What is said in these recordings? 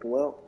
Well,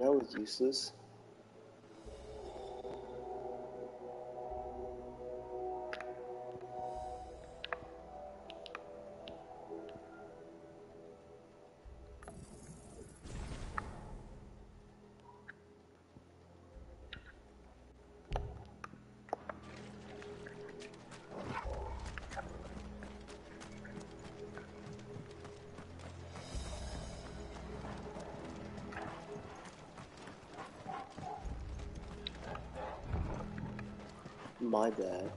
that was useless. My bad.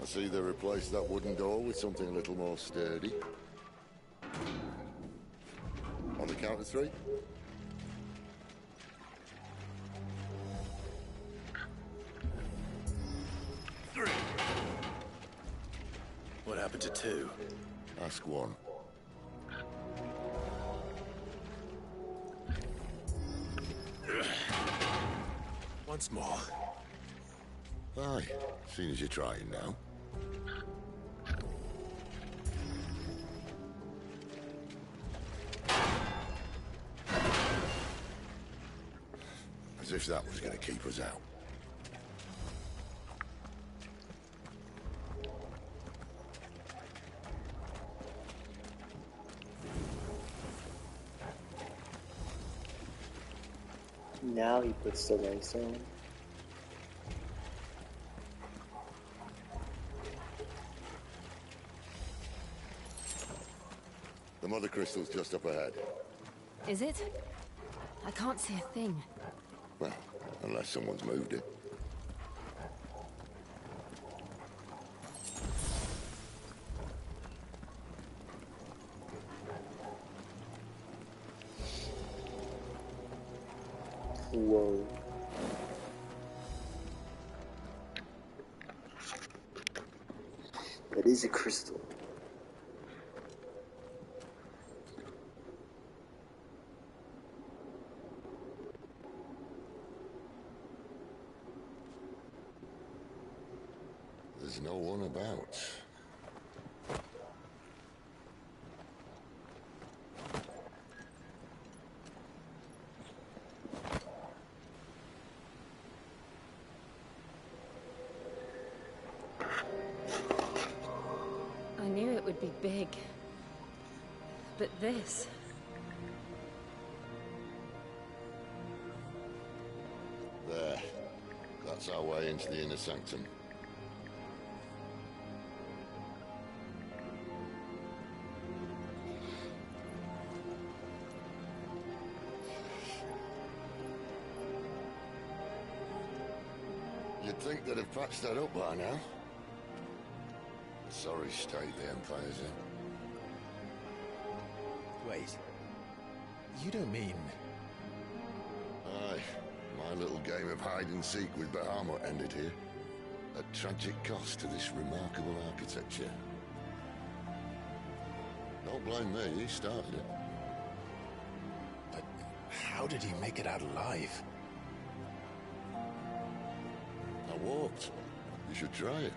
I see they replaced that wooden door with something a little more sturdy. On the count of 3? What happened to 2? Ask 1. Once more. Aye, seeing as you're trying now. As if that was going to keep us out. Now he puts the lace on. The mother crystal's just up ahead. Is it? I can't see a thing. Well, unless someone's moved it. Whoa. That is a crystal. There's no one about. I knew it would be big. But this... There. That's our way into the inner sanctum. You'd think they'd have patched that up by now. Sorry state the Empire's in. Wait. You don't mean... Aye. My little game of hide-and-seek with Bahamut ended here. At tragic cost to this remarkable architecture. Don't blame me, he started it. But how did he make it out alive? I walked. You should try it.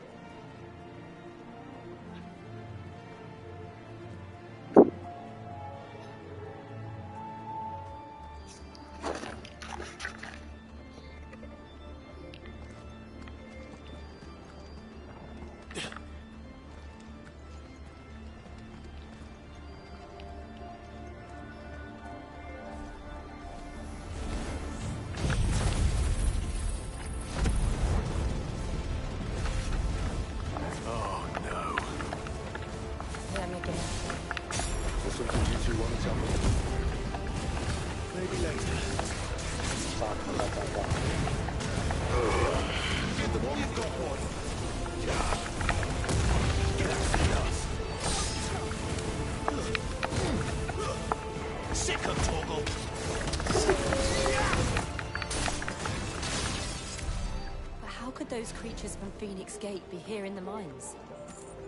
Those creatures from Phoenix Gate be here in the mines?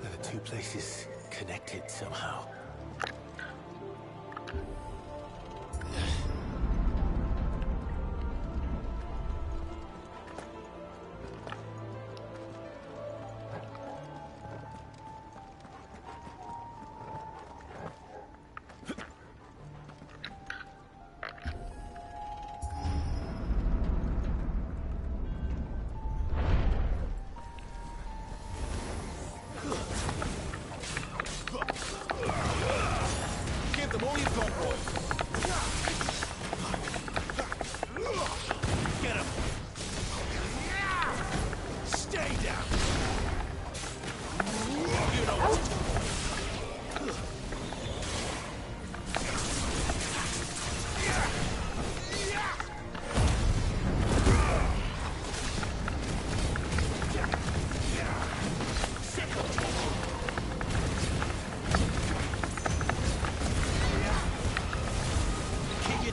Are the two places connected somehow?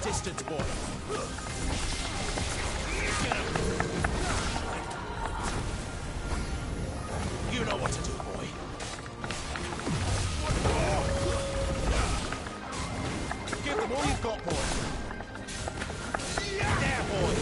Distance, boy. Get him. You know what to do, boy. Give them all you've got, boy. There, boy.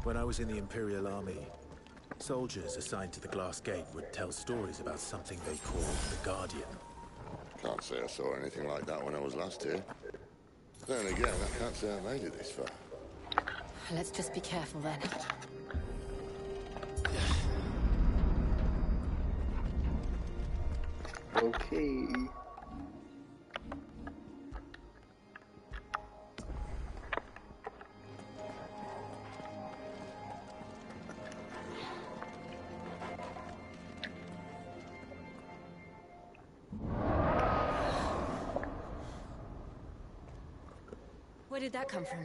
When I was in the Imperial Army, soldiers assigned to the Glass Gate would tell stories about something they called the Guardian. Can't say I saw anything like that when I was last here. Then again, I can't say I made it this far. Let's just be careful then. Okay. Where did that come from?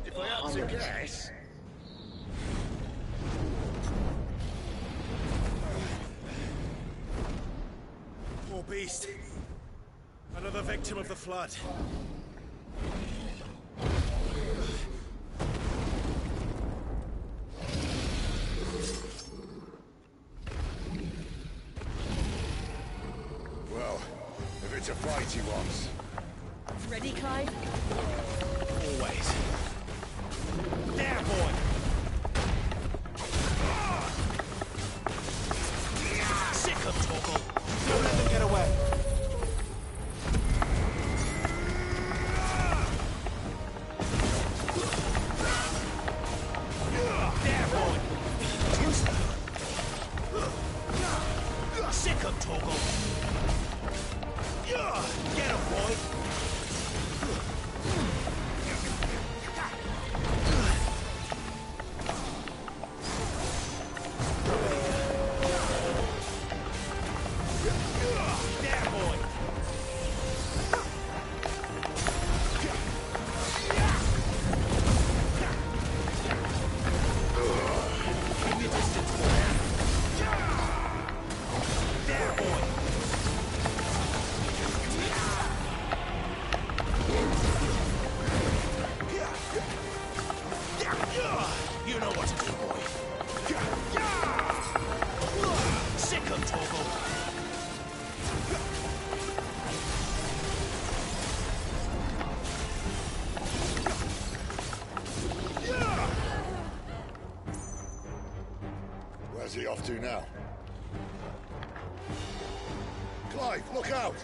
If I had to guess... Poor beast. Another victim of the flood. Well, if it's a fight he wants. Ready, Clive? Always. There, boy! Sick of Torgal! Don't let them get away! There, boy! Too slow! Sick of Torgal! Get him, boy! There, boy! Keep your distance, boy. There, boy! You know what to do, boy. Sick of Torgal. Where's he off to now? Clive, look out!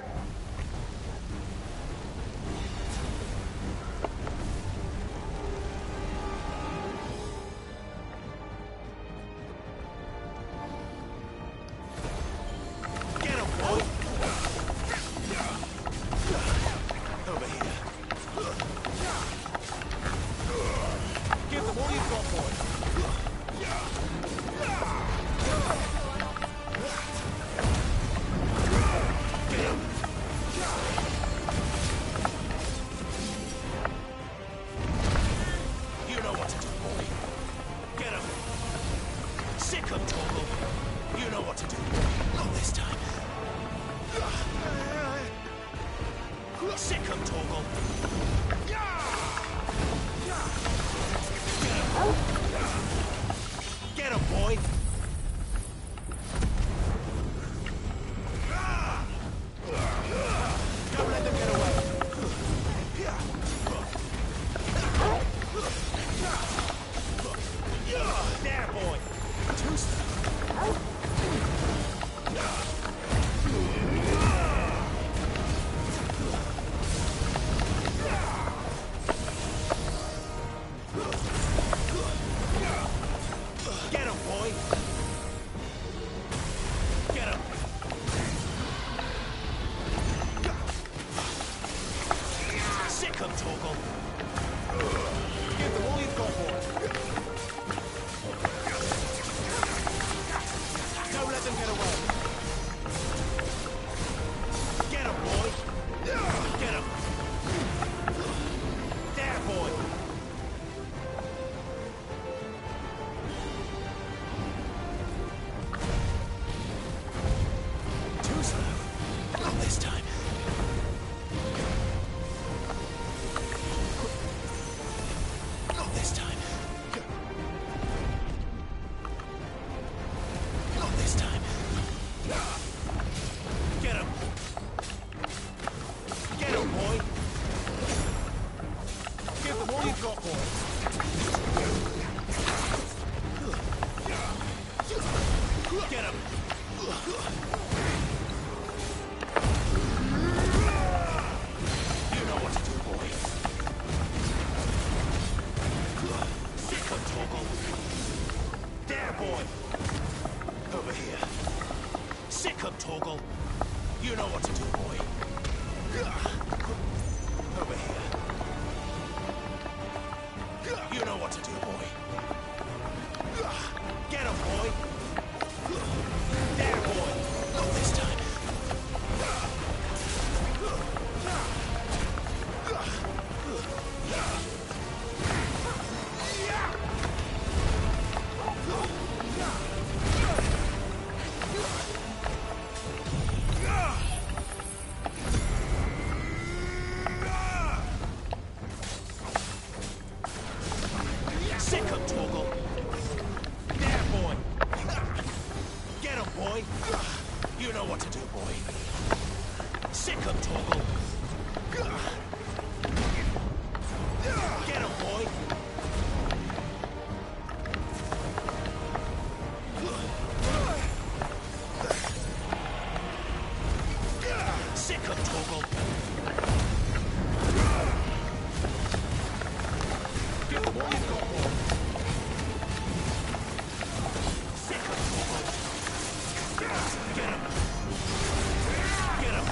Get him, boy! Over here. Give them all you've got, boy. Get him. You know what to do, boy. Get him. Sick of Torgal. You know what to do. Not this time. Sick of Torgal. Get him, boy. Don't let them get away. There, boy. Too slow. Get him, boy. Get him. Sick of Torgal. Give them all you've got, boy. Don't let them get away. Get him, boy. Get him. There, boy. Too slow. Not this time. Not this time. Not this time. Get him. Get him, boy. Give them all you've got, boy. Get him. You know what to do, boy. Over here. Sick 'em, Torgal. You know what to do, boy. Over here. You know what to do, boy. Get him, boy. There, boy. Not this time. Sick 'em, Torgal. There, boy. Get him, boy. You know what to do, boy. Sick 'em, Torgal. Get him, boy. Sick 'em, Torgal. Give him what you've got, boy. Sick 'em, Torgal. Get him. Get him.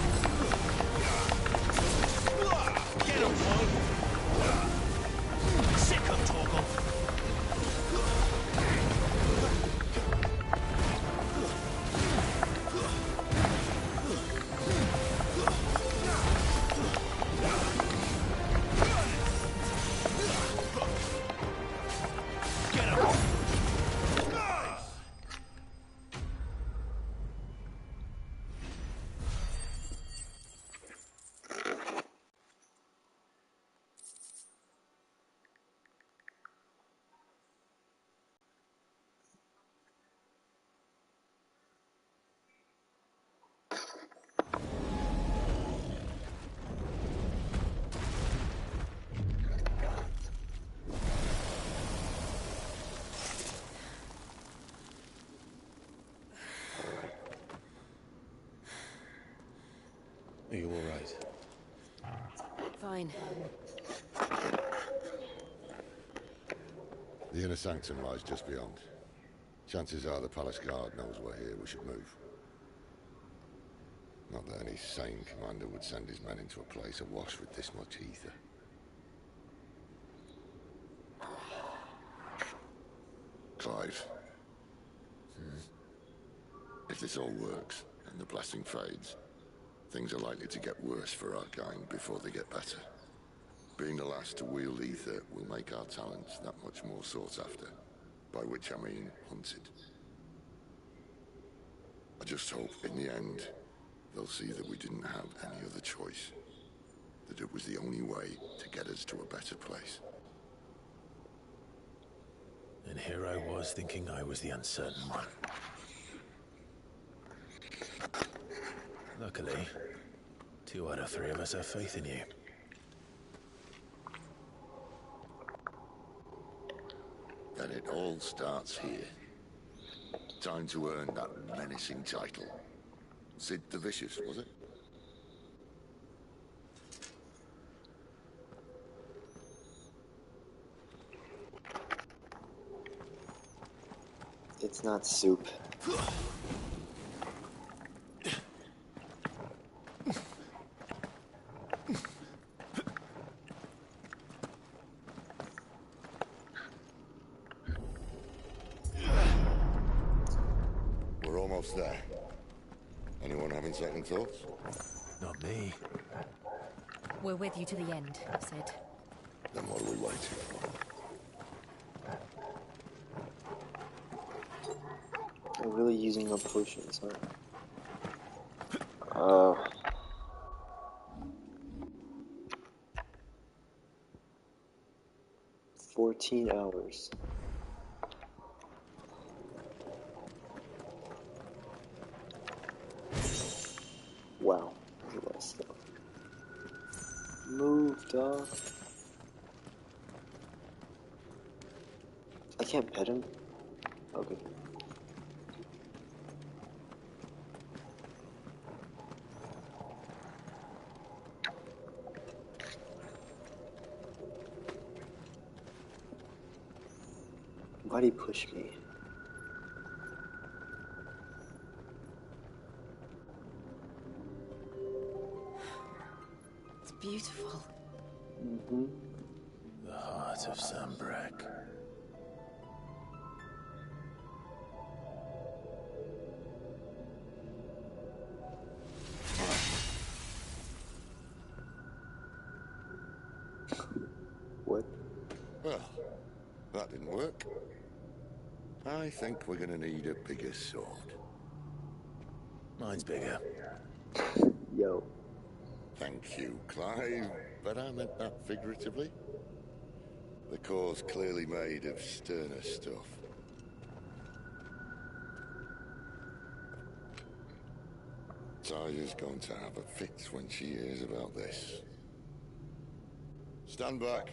Get him, boy. Sick 'em, Torgal. Get him. Are you all right? Fine. The inner sanctum lies just beyond. Chances are the palace guard knows we're here. We should move. Not that any sane commander would send his men into a place awash with this much ether. Clive. If this all works, and the blessing fades, things are likely to get worse for our gang before they get better. Being the last to wield ether will make our talents that much more sought after, by which I mean hunted. I just hope, in the end, they'll see that we didn't have any other choice. That it was the only way to get us to a better place. And here I was thinking I was the uncertain one. Luckily, 2 out of 3 of us have faith in you. And it all starts here. Time to earn that menacing title. Sid the Vicious, was it? It's not soup. We're almost there. Anyone having second thoughts? Not me. We're with you to the end, Sid. Then what are we waiting for? I'm really using up potions, huh? 14 hours. Wow, there's a lot of stuff. Move, dog. I can't pet him? Okay. Why'd he push me? beautiful. Mm-hmm. The heart of Sambrak. What? Well, that didn't work. I think we're gonna need a bigger sword. Mine's bigger. Yo. Thank you, Clive, but I meant that figuratively. The core's clearly made of sterner stuff. Taya's going to have a fit when she hears about this. Stand back.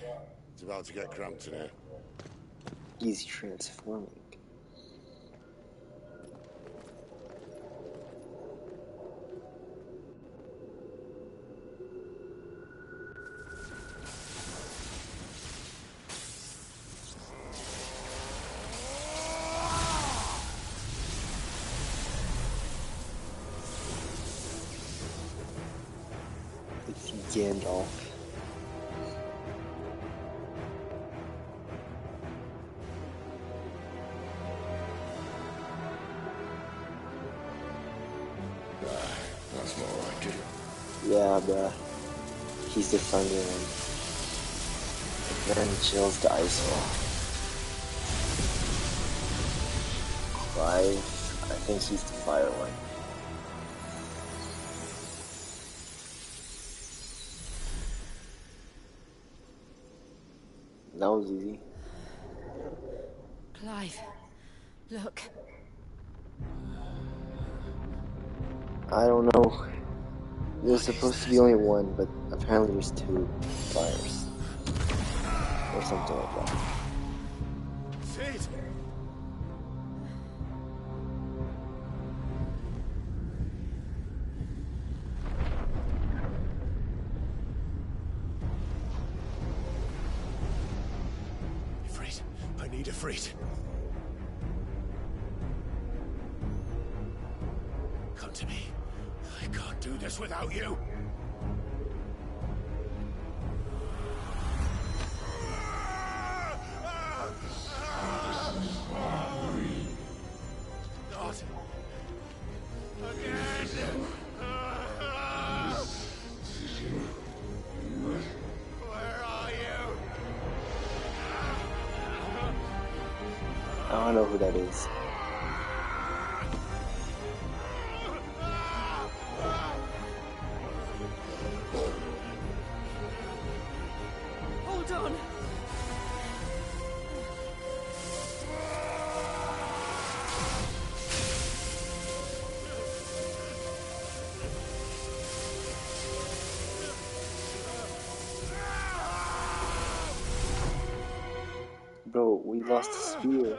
It's about to get cramped in here. He's transforming. It's Gandalf. That's more like it. Yeah, bruh. He's the thunder one. Then chills the ice wall. Clive, I think he's the fire one. That was easy. Clive, look. I don't know. There's supposed to be only one, but apparently there's two fires. Or something like that. Sid! Ifrit, I need Ifrit. Come to me. I can't do this without you. Not again. Where are you? I don't know who that is. Hold on. Bro, we lost the spear.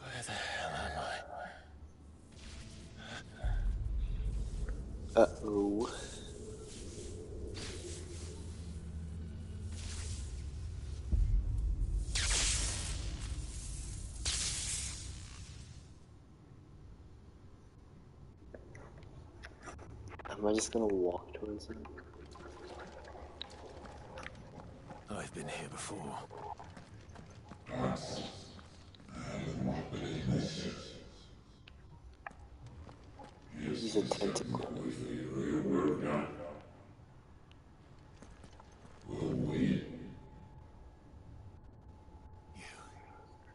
Where the hell am I? Uh-oh. Am I just gonna walk towards him? I've been here before. He's a tentacle.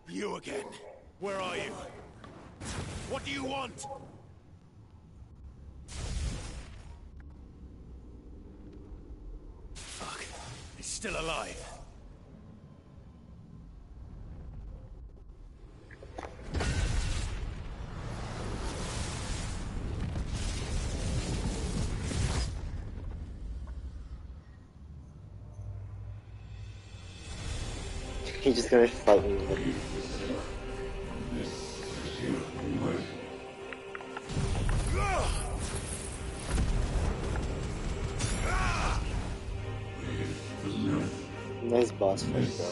You again. Where are you? What do you want? Fuck. He's still alive. He's just gonna fight me with it. this boss fight, bro.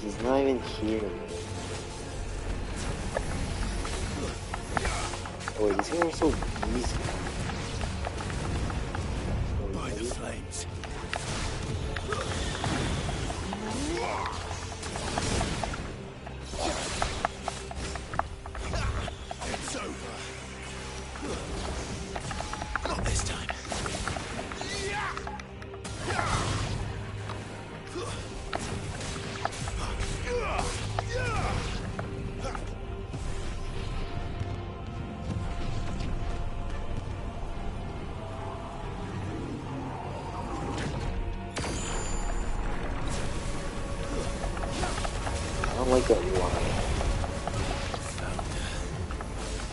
He's not even here. Oh wait, these guys are so easy. By the flames. It's over. Not this time. I don't like that line.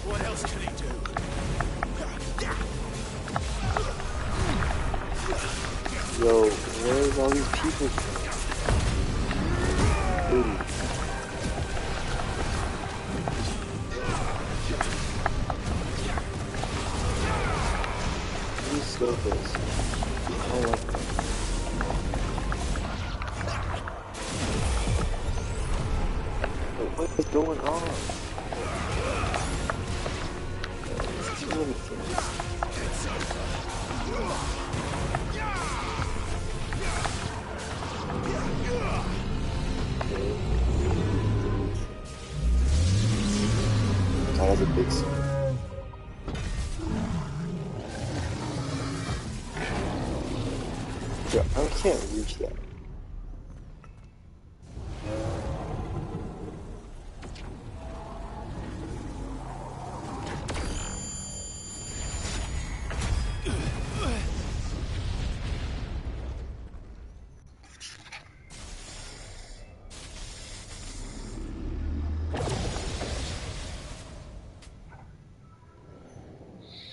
What else can he do? Yo, where's all these people from? Ooh. These slopers. I don't like them. But what is going on? There's too many things. That has a big sword. Yo, I can't reach that.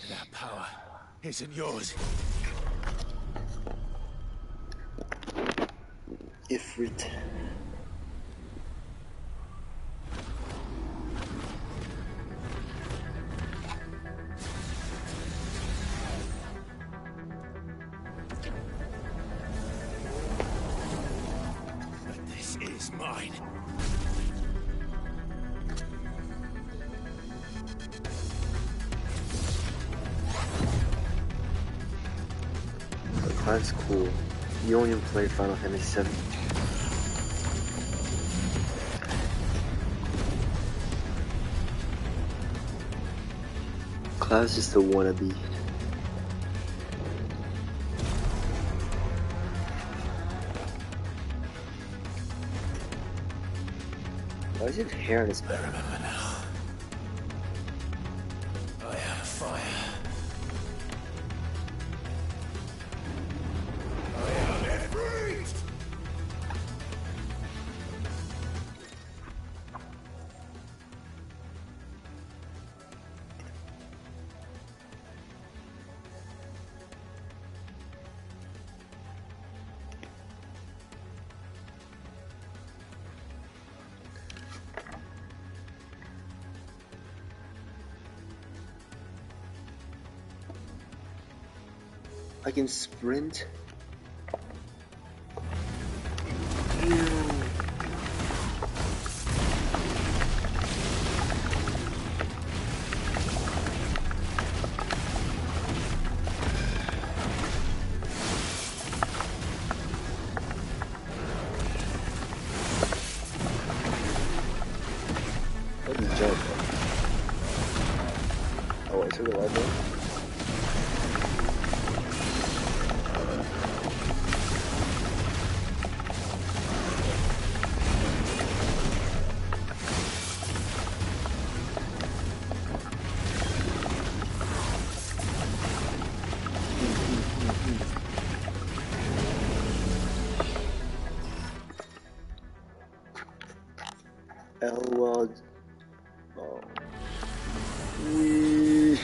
That power isn't yours. Ifrit. But this is mine. That's cool. You don't even play Final Fantasy VII. Cloud's just a wannabe. Why is his hair on his back? I remember now. I am fire. I am Ifrit! I can sprint. What did he jump? Oh, I took a right there. Elwald. Oh. Wee.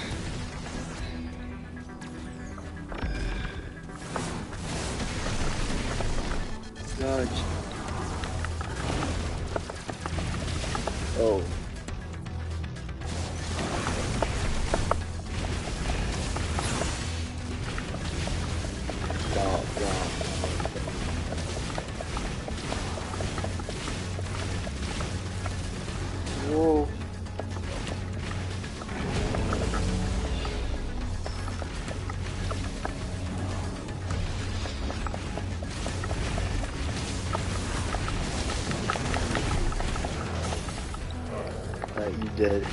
Dodge. Oh. dead.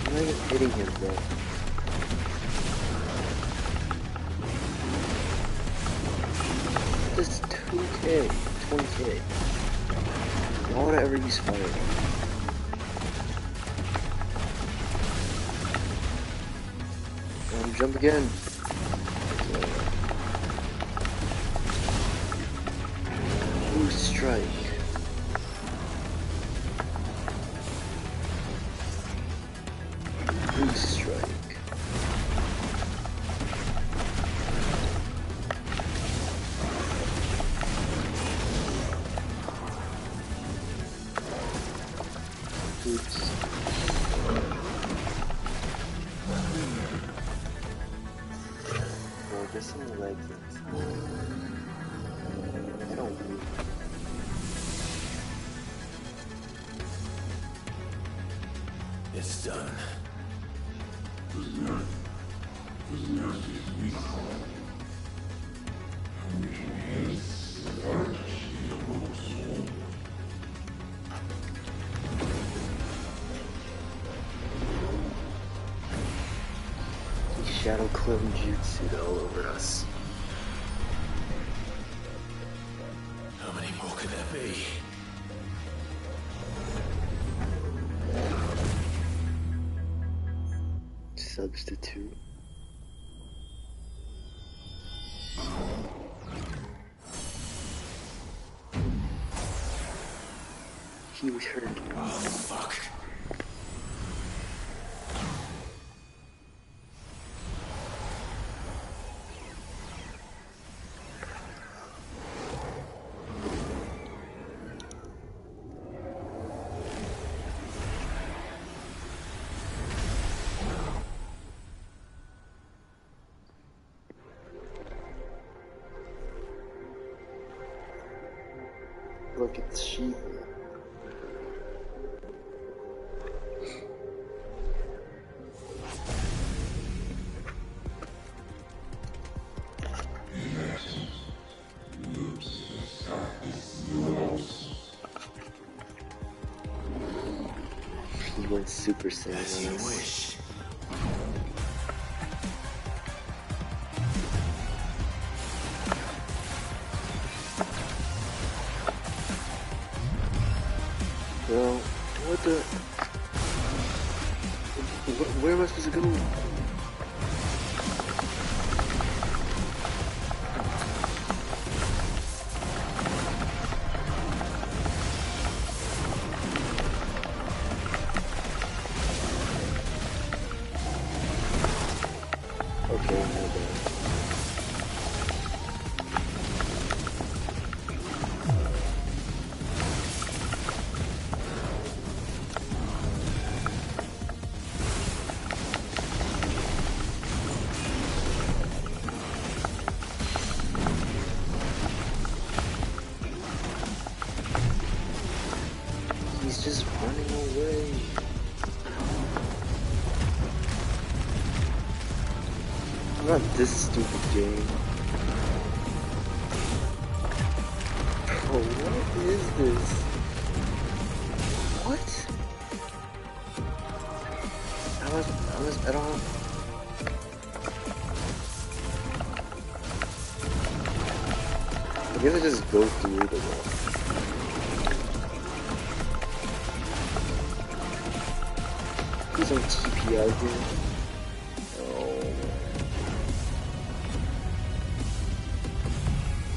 I'm not even hitting him, bro. This is 2K, 20K. Why would I ever use fire? Jump again. Boost strike. Boost strike. Oops. Well, there's some legs inside. I don't need. It's done. Shadow clone jutsu all over us. How many more can there be? Substitute. He was hurt. Oh, fuck. Look at the sheep. He went Super Saiyan. As you wish. Well, what the? Where am I supposed to go? Okay, no bad. He's just running away. Not this stupid game. Bro, what is this? What? I don't. I guess I just go through the wall. He's on TPI here.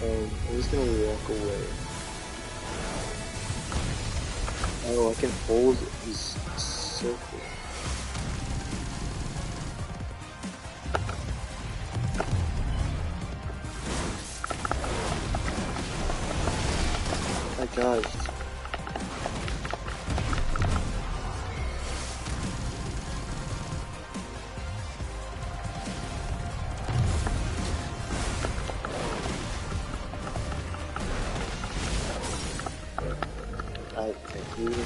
I'm just gonna walk away. Oh, I can hold this circle. I dodged. Thank you.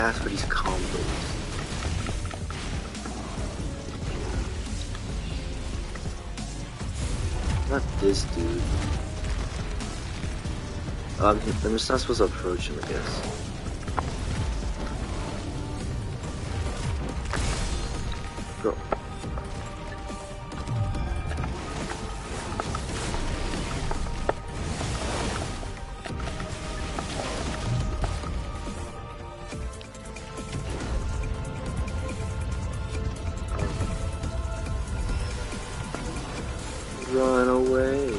ask for these combos. Not this dude. I'm just not supposed to approach him, I guess. Go. Run away.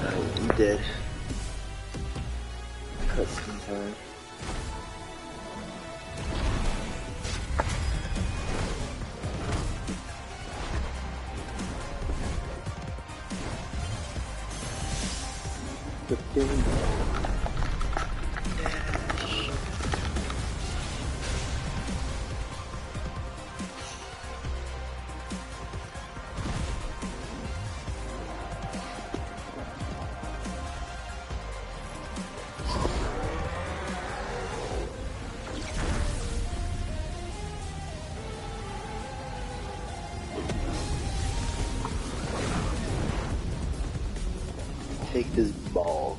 I'm dead. Cutscene time. The thing. Take this ball.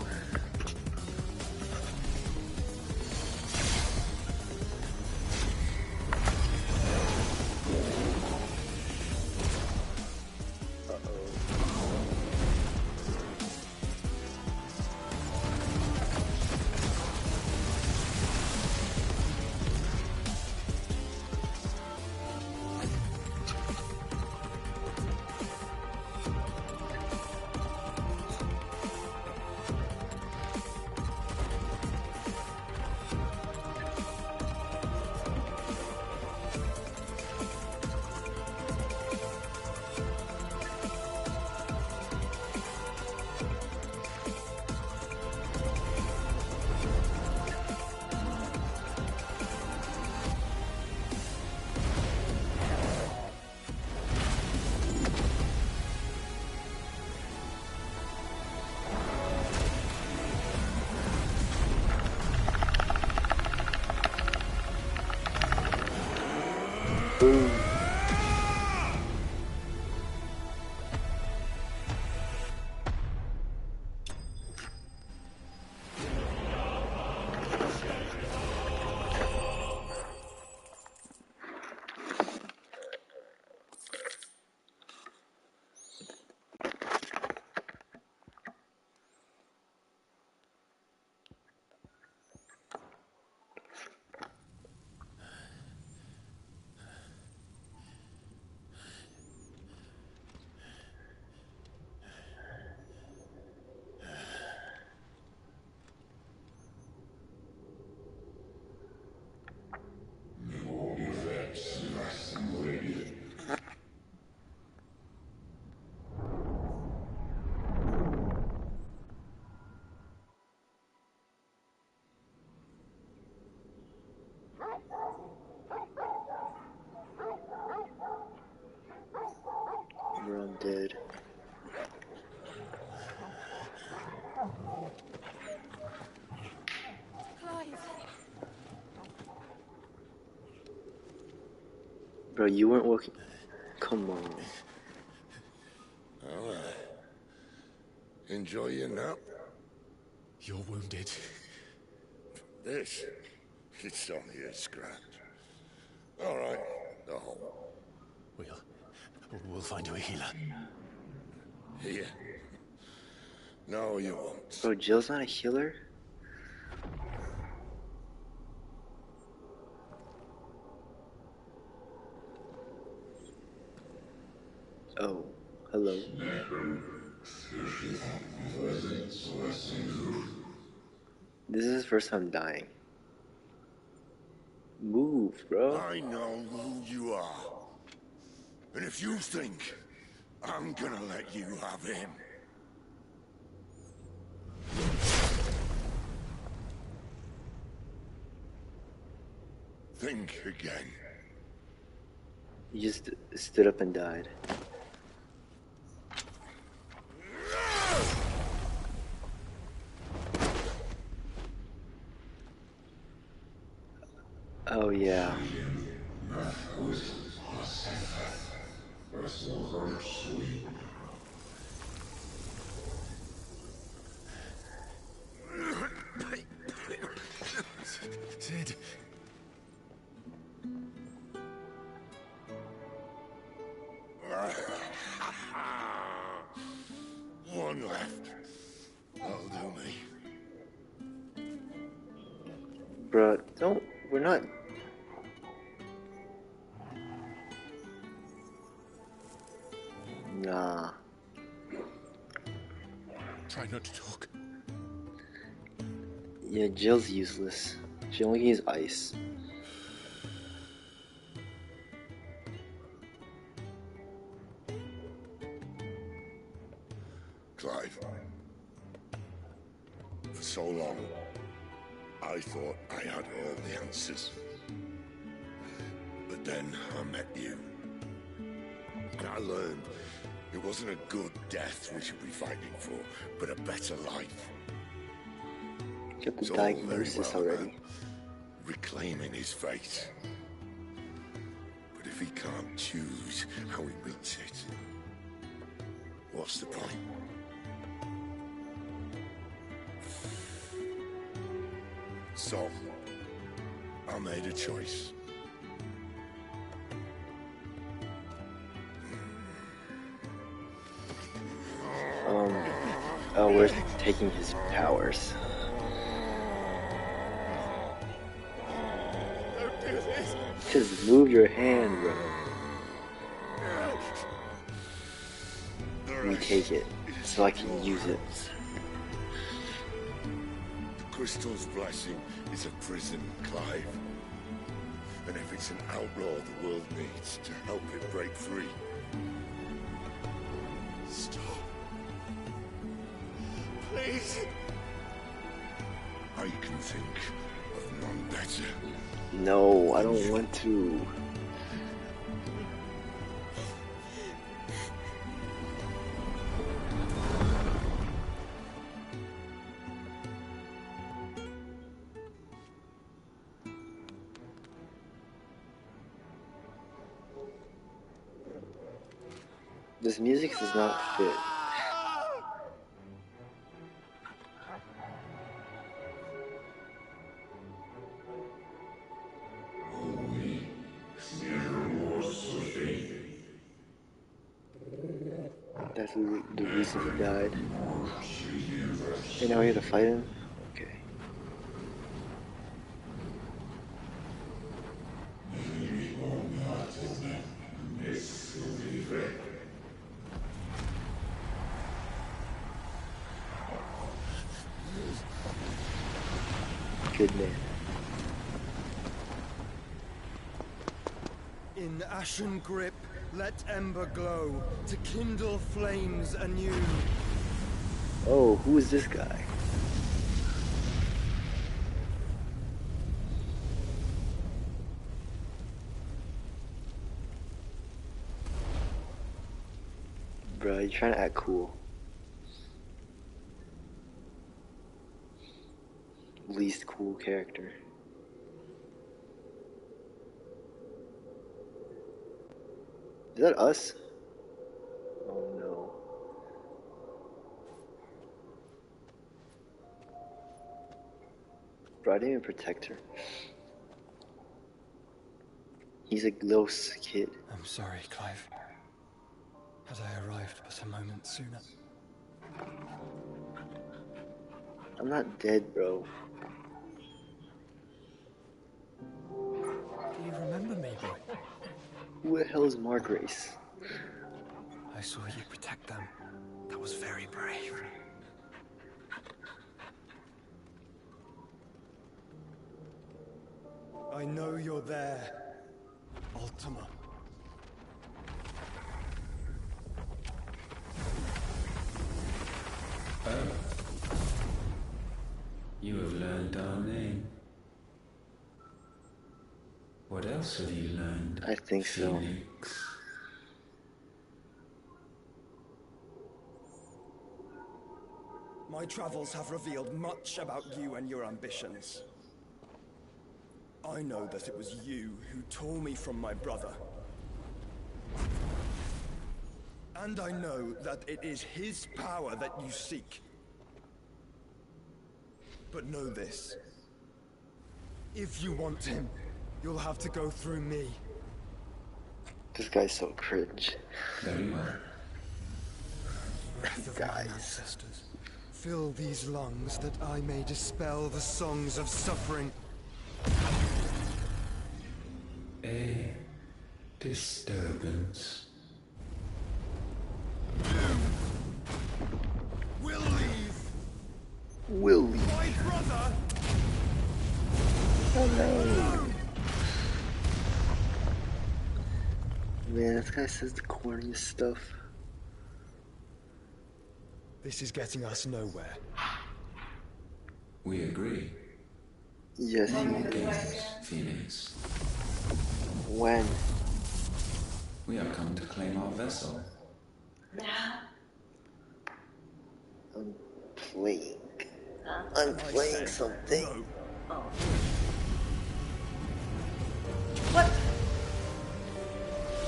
Boom. Bro, I'm dead. Clive. Bro, you weren't walking. Come on. All right. Enjoy your nap. You're wounded. This, it's only a scratch. All right, the hole. We'll find you a healer. Here. No, you won't. Bro, Jill's not a healer? Oh, hello. This is his first time dying. Move, bro. I know who you are. And if you think I'm gonna let you have him... Think again. He just stood up and died. Oh yeah. Sid. One left. That'll do me. Bruh, we're not... Nah. Try not to talk. Yeah, Jill's useless. She only uses ice. Clive, for so long, I thought I had all the answers. But then I met you. And I learned it wasn't a good death we should be fighting for, but a better life. Get the It's all very diagnosis well already. about reclaiming his fate. But if he can't choose how he meets it, what's the point? So, I made a choice. Oh, we're taking his powers. Just move your hand, bro. You take it, so I can use it. The crystal's blessing is a prison, Clive. And if it's an outlaw the world needs to help it break free. Stop. Please. I can think of none better. No, I don't want to. This music does not fit. That's the reason he died. And now we have to fight him? Okay. Good man. In ashen grip, let ember glow, to kindle flames anew. Oh, who is this guy? Bro, you're trying to act cool. Least cool character. Is that us? Oh no. Bro, I didn't even protect her. He's a little kid. I'm sorry, Clive. Had I arrived but a moment sooner. I'm not dead, bro. Do you remember me, boy? Who the hell is Mark Race? I saw you protect them. That was very brave. I know you're there, Ultima. You have learned our name. What else have you learned? I think so. Phoenix? My travels have revealed much about you and your ambitions. I know that it was you who tore me from my brother. And I know that it is his power that you seek. But know this. If you want him, you'll have to go through me. This guy's so cringe. Very well. Breath of Guys. mine ancestors, fill these lungs that I may dispel the songs of suffering. A disturbance. We'll leave. Will we? My brother. Oh no. Man, this guy says the corniest stuff. This is getting us nowhere. We agree. Yes, he is. Games, Phoenix. When? We have come to claim our vessel. I'm playing. I'm playing something. No. What?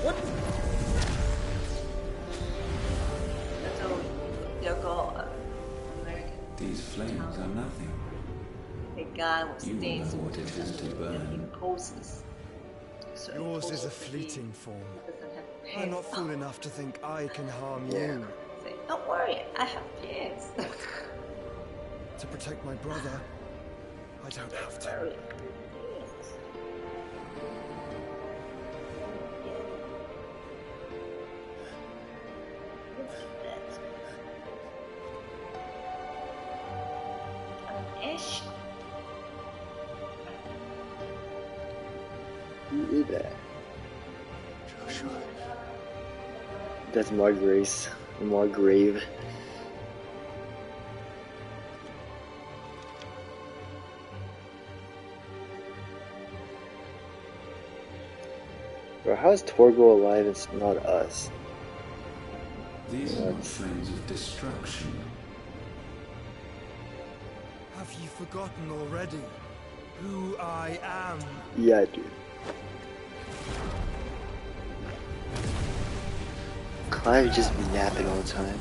What? That's all local American. These flames are nothing. The guy was You will stains know what it is to burn. imposes. So Yours is a imposes fleeting form. doesn't have I'm pants. not fool enough to think I can harm Yeah. you. Say, don't worry, I have pants. To protect my brother, I don't have to. Worry. Ish. Who is that? That's Margrace. Margrave. Bro, how is Torgo alive and it's not us? These are not flames of destruction. Have you forgotten already who I am? Yeah, dude. Clive just be napping all the time.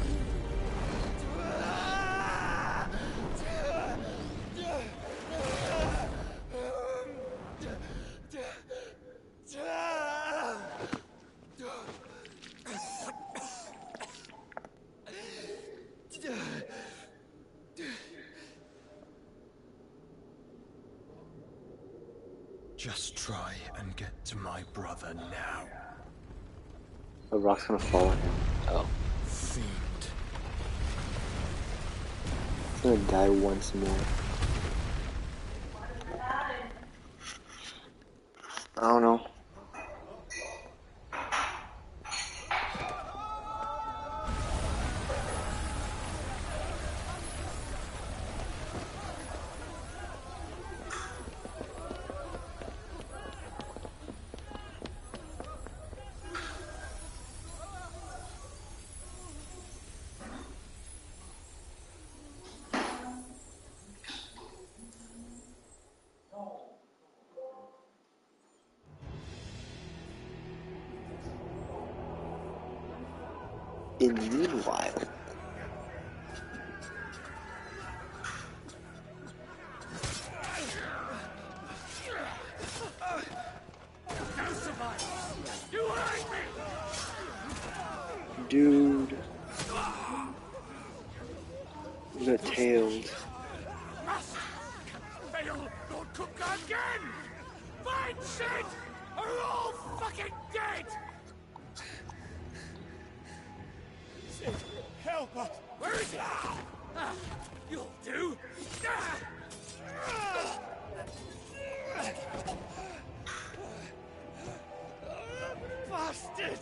Just try and get to my brother now. A rock's gonna fall on him. Oh. Fiend. He's gonna die once more. I don't know. In the meanwhile, dude, you got tailed. Fail, Lord Cook again! Find shit! Are all fucking dead! Sid, help us! Where is he? You'll do! Bastard!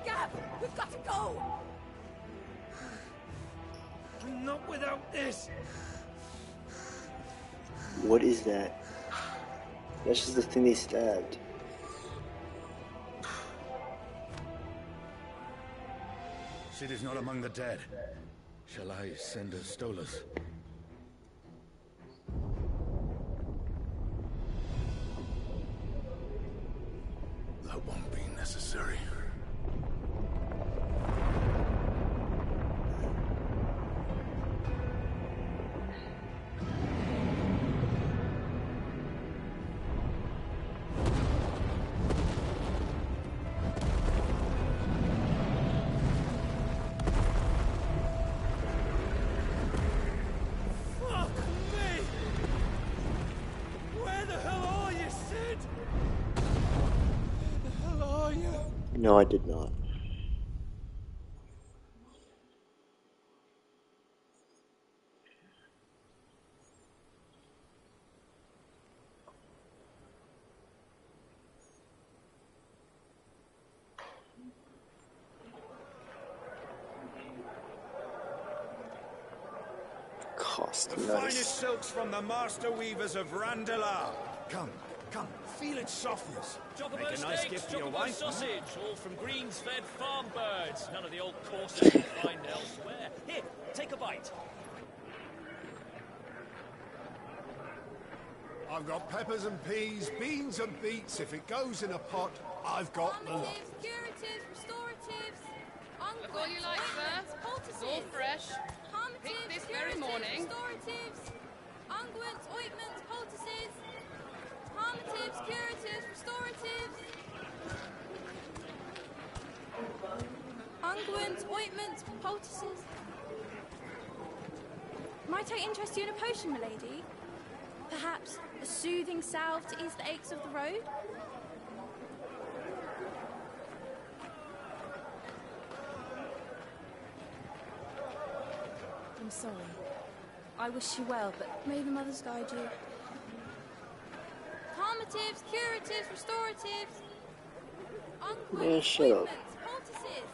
Gab, we've got to go! Not without this! What is that? That's just the thing they stabbed. Cid is not among the dead. Shall I send a Stolas? That won't be necessary. No, I did not. Cost The nice. finest silks from the master weavers of Randalar. Come, feel its softness. Chocobo Make a nice steaks, gift for your chocobo wife. sausage, all from greens-fed farm birds. None of the old corsets you find elsewhere. Here, take a bite. I've got peppers and peas, beans and beets. If it goes in a pot, I've got the lot. Curatives, restoratives, Look all you like, sir. It's all fresh. Picked this very morning. Restoratives, unguents, ointments, poultices, palmatives, curatives, restoratives, unguents, ointments, poultices. Might I interest you in a potion, milady? Perhaps a soothing salve to ease the aches of the road? I'm sorry. I wish you well, but may the mothers guide you. Palmatives, curatives, restoratives, unguents, shut up. ointments, poultices,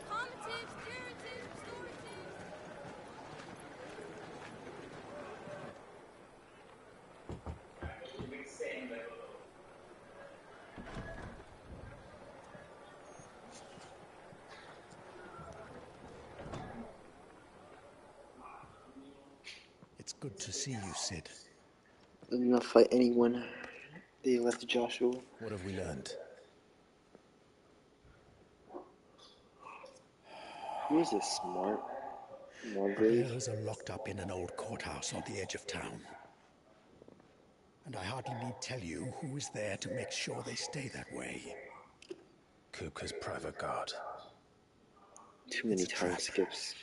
palmatives, curatives, restoratives. It's good to see you, Cid. Did not fight anyone. They left Joshua. What have we learned? Who's this smart? The Margrave? bearers are locked up in an old courthouse on the edge of town. And I hardly need tell you who is there to make sure they stay that way. Kupka's private guard. Too many It's a time trap. skips.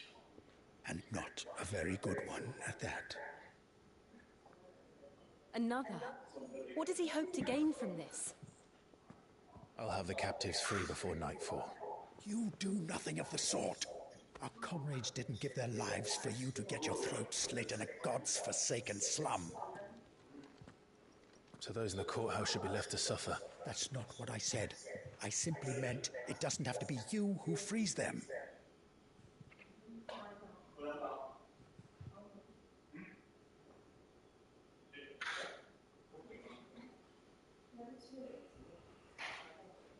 And not a very good one at that. Another? What does he hope to gain from this? I'll have the captives free before nightfall. You do nothing of the sort. Our comrades didn't give their lives for you to get your throat slit in a god's forsaken slum. So those in the courthouse should be left to suffer. That's not what I said. I simply meant it doesn't have to be you who frees them.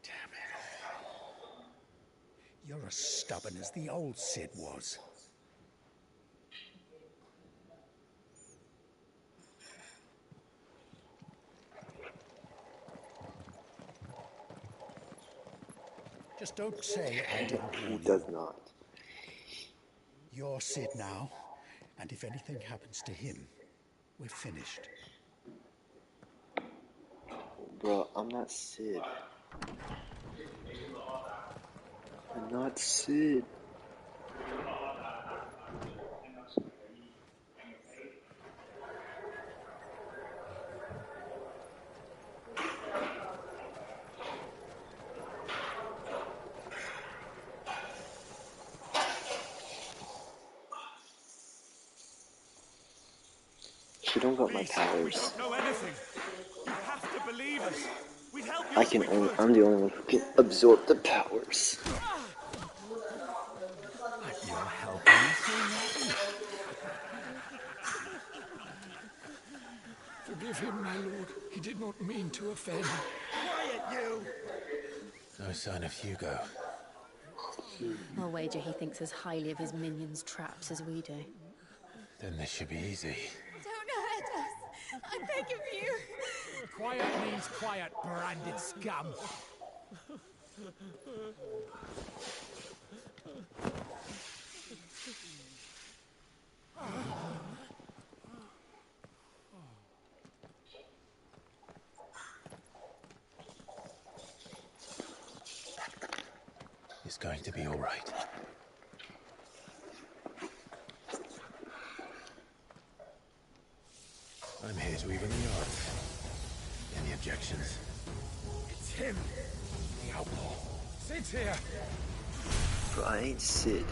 Damn it. You're as stubborn as the old Cid was. Just don't say I didn't He warn does you. not. You're Cid now, and if anything happens to him, we're finished. Bro, I'm not Sid. I'm not Sid. She don't got my powers. Don't know anything. You have to believe us. We'd help you I if can we only, could. I'm the only one who can absorb the powers. But you're helping us. Forgive him, my lord. He did not mean to offend. Quiet, you! No sign of Hugo. I'll wager he thinks as highly of his minions' traps as we do. Then this should be easy. Don't hurt us! I beg of you! Quiet means quiet, branded scum. It's going to be all right. I'm here to even the odds. Any objections? It's him, the outlaw. Sid's here. But I ain't Sid.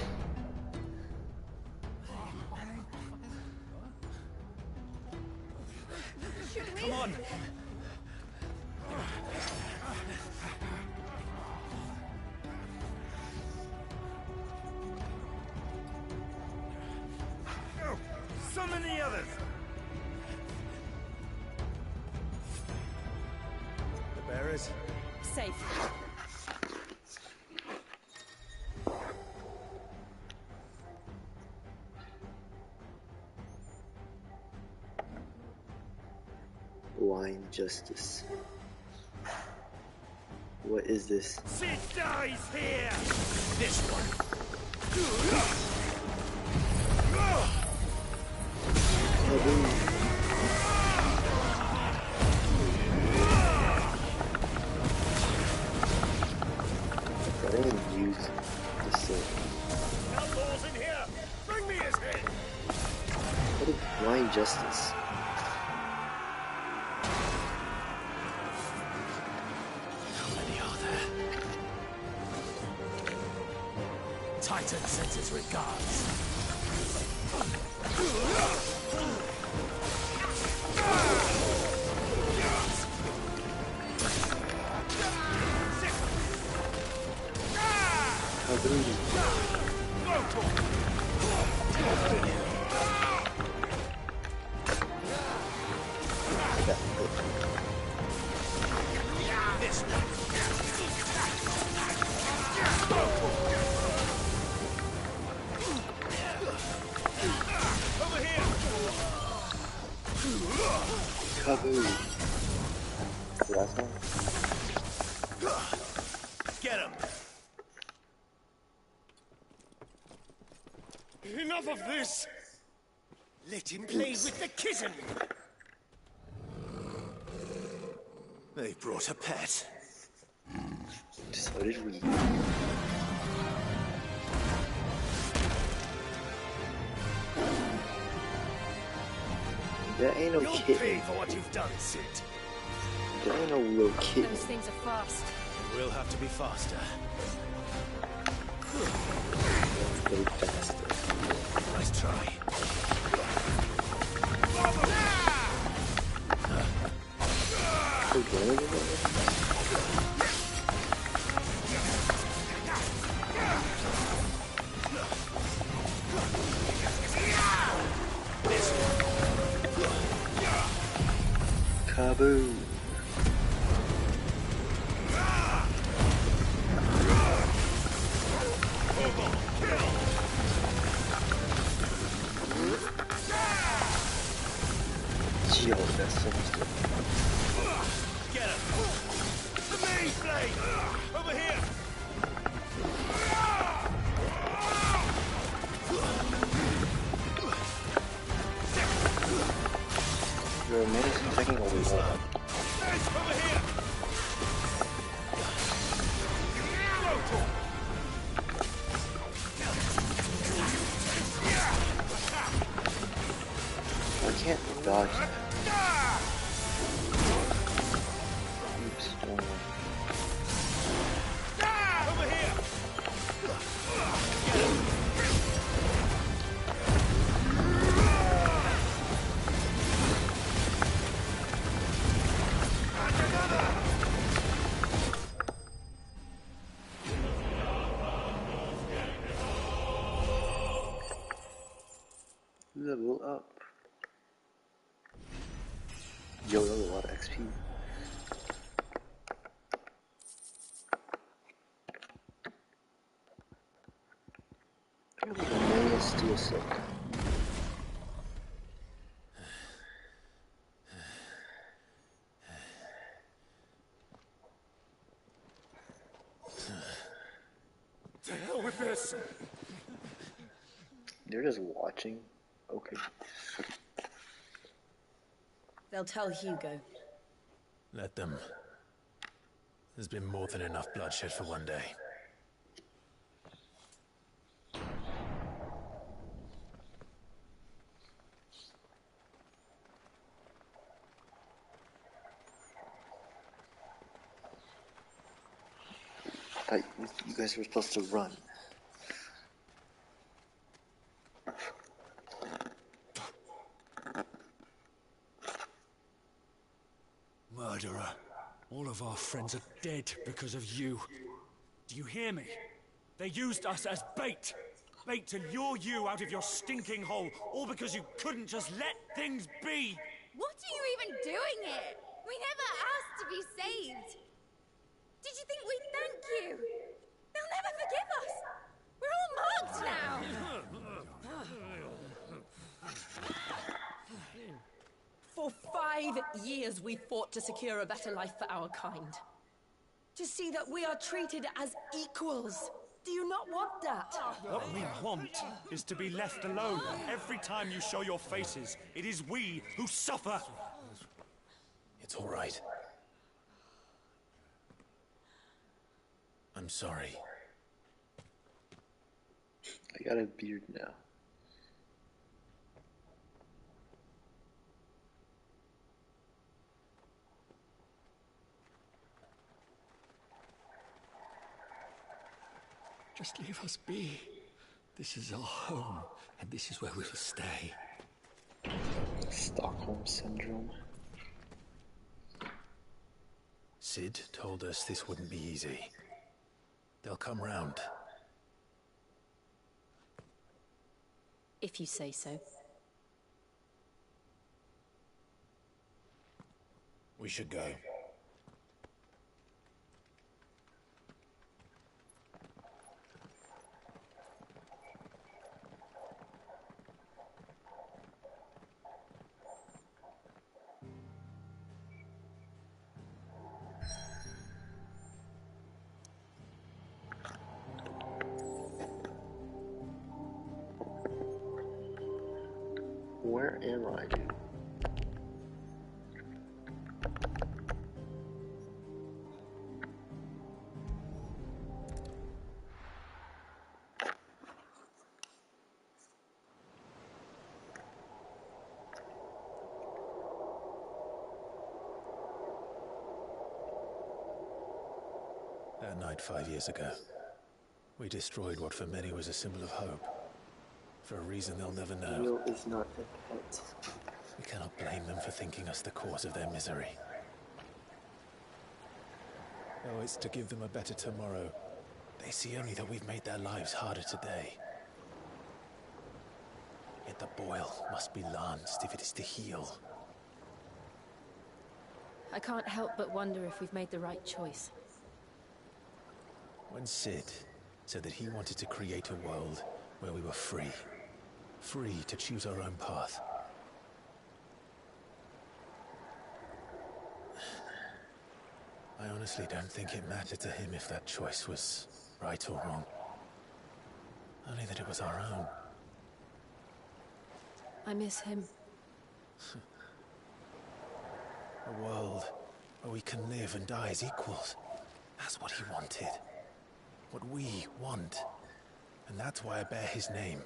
Come on. Summon the others. The bearers. Safe. Blind justice. What is this? Sid dies here. This one. I didn't use the sword. Outlaws in here. Bring me his head. What is blind justice? How many are there? Titan sends his regards. Kaboom. Last one. Get him. Enough of this. Let him play with the kitten. They brought a pet. So did we. There ain't no You'll kitten. pay for what you've done, Sid. There ain't no little kitten. Those things are fast. We'll have to be faster. Way faster. Nice try. Kaboom. Yo, that's so much good. Get him. The main blade. Over here. You're a menace attacking a wall. Over here. I can't dodge that. Oops, wrong one. Over here. Level up. Yo, that was a lot of XP. sick. To hell with this! They're just watching? Okay. They'll tell Hugo. Let them. There's been more than enough bloodshed for one day. I thought you guys were supposed to run. Murderer. All of our friends are dead because of you. Do you hear me? They used us as bait. Bait to lure you out of your stinking hole, all because you couldn't just let things be. What are you even doing here? We never asked to be saved. Did you think we'd thank you? They'll never forgive us. We're all marked now. For 5 years we fought to secure a better life for our kind. To see that we are treated as equals. Do you not want that? What we want is to be left alone. Every time you show your faces, it is we who suffer. It's all right. I'm sorry. I got a beard now. Just leave us be. This is our home, and this is where we'll stay. Stockholm Syndrome. Sid told us this wouldn't be easy. They'll come round. If you say so. We should go. Where am I, dude? That night 5 years ago, we destroyed what for many was a symbol of hope. For a reason they'll never know. Neil is not a pet. We cannot blame them for thinking us the cause of their misery. Oh, it's to give them a better tomorrow. They see only that we've made their lives harder today. Yet the boil must be lanced if it is to heal. I can't help but wonder if we've made the right choice. When Sid said that he wanted to create a world where we were free. Free to choose our own path. I honestly don't think it mattered to him if that choice was right or wrong. Only that it was our own. I miss him. A world where we can live and die as equals. That's what he wanted. What we want. And that's why I bear his name.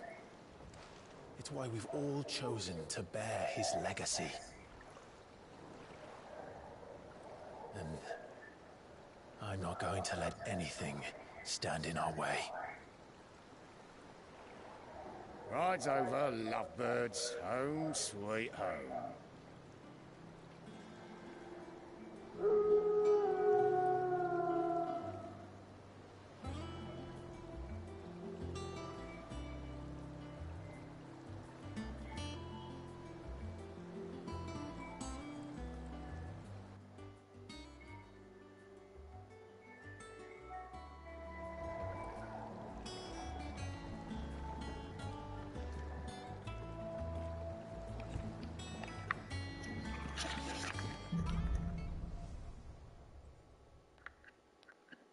It's why we've all chosen to bear his legacy. And I'm not going to let anything stand in our way. Rides over, lovebirds. Home, sweet home.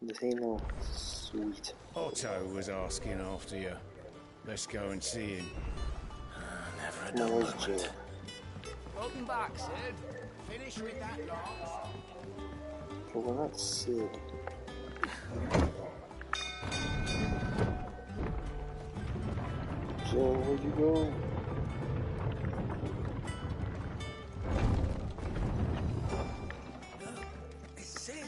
This ain't no sweet. Otto was asking after you. Let's go and see him. Never a Come on, dull where's moment. Jill? Welcome back, Sid. Finish with that lot. But we're not Sid. Jill, where'd you go? It's Sid.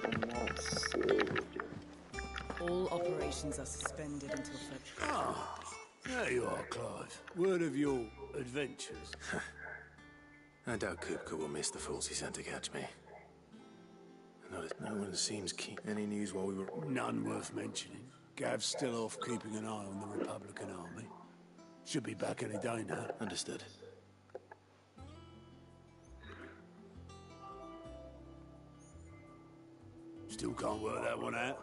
I'm not Sid. All operations are suspended until further. Ah, there you are, Clive. Word of your adventures. I doubt Kupka will miss the fools he sent to catch me. No one seems keen. Any news while we were... None worth mentioning. Gav's still off keeping an eye on the Republican army. Should be back any day now. Understood. Still can't work that one out.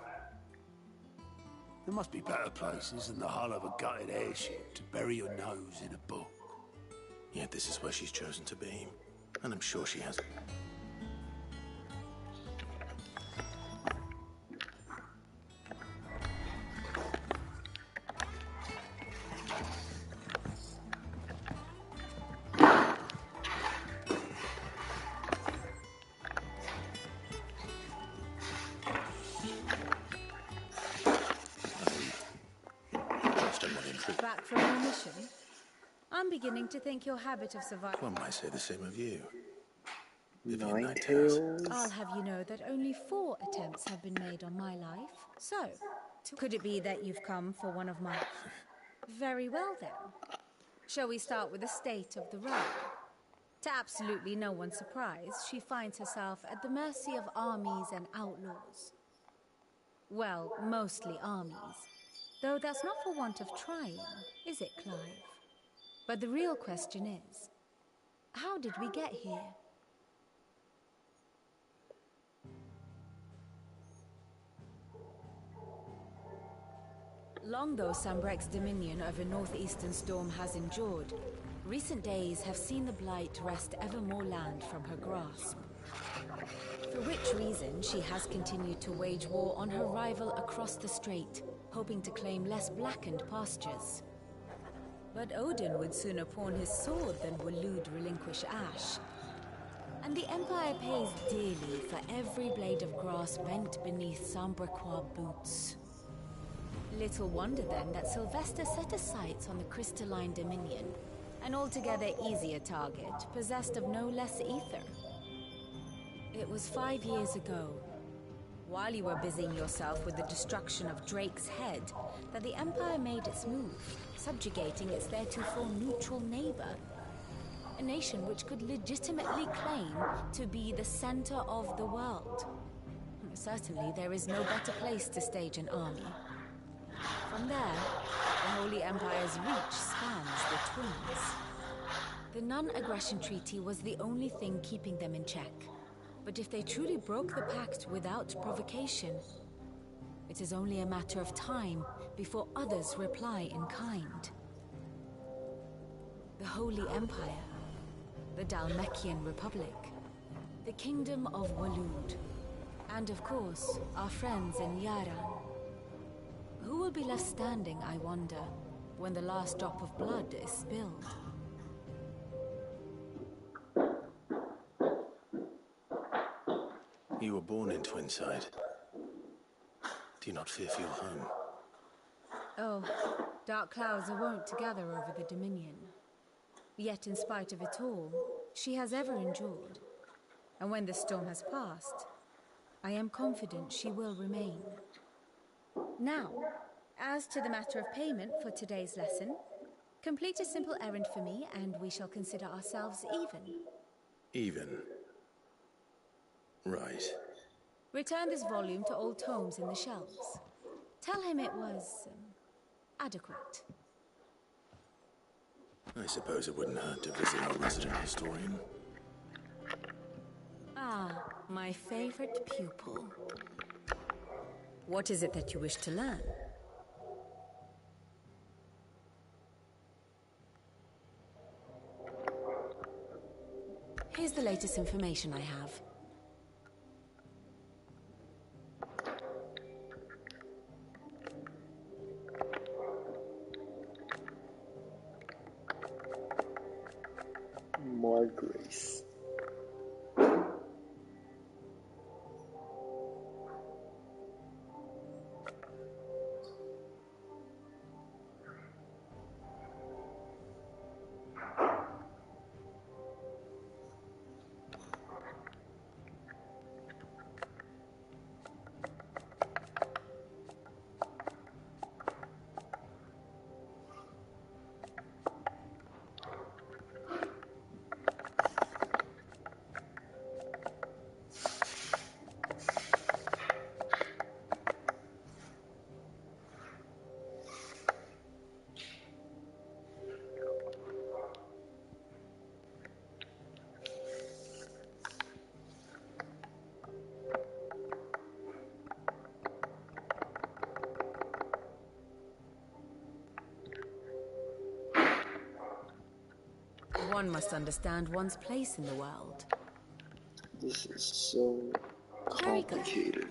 There must be better places than the hull of a gutted airship to bury your nose in a book. Yet this is where she's chosen to be. And I'm sure she has... Back from your mission? I'm beginning to think your habit of survival... One might say the same of you. Ninetales? I'll have you know that only 4 attempts have been made on my life. So, could it be that you've come for one of my... Very well then. Shall we start with the state of the road? To absolutely no one's surprise, she finds herself at the mercy of armies and outlaws. Well, mostly armies. Though that's not for want of trying, is it, Clive? But the real question is, how did we get here? Long though Sambrek's dominion over northeastern Storm has endured, recent days have seen the Blight wrest ever more land from her grasp. For which reason she has continued to wage war on her rival across the strait, hoping to claim less blackened pastures. But Odin would sooner pawn his sword than Waloed relinquish Ash. And the Empire pays dearly for every blade of grass bent beneath Sambrequois boots. Little wonder then that Sylvester set his sights on the crystalline dominion, an altogether easier target, possessed of no less ether. It was 5 years ago, while you were busying yourself with the destruction of Drake's head, that the Empire made its move, subjugating its theretofore neutral neighbor. A nation which could legitimately claim to be the center of the world. Certainly, there is no better place to stage an army. From there, the Holy Empire's reach spans the Twins. The non-aggression treaty was the only thing keeping them in check. But if they truly broke the pact without provocation, it is only a matter of time before others reply in kind. The Holy Empire, the Dalmekian Republic, the Kingdom of Waloed, and of course, our friends in Yaran. Who will be left standing, I wonder, when the last drop of blood is spilled? You were born in Twinside. Do you not fear for your home? Oh, dark clouds are wont to gather over the Dominion. Yet in spite of it all, she has ever endured. And when the storm has passed, I am confident she will remain. Now, as to the matter of payment for today's lesson, complete a simple errand for me and we shall consider ourselves even. Even? Right. Return this volume to old tomes in the shelves. Tell him it was adequate. I suppose it wouldn't hurt to visit our resident historian. Ah, my favorite pupil. What is it that you wish to learn? latest information I have. More grace. One must understand one's place in the world. This is so Very good. complicated.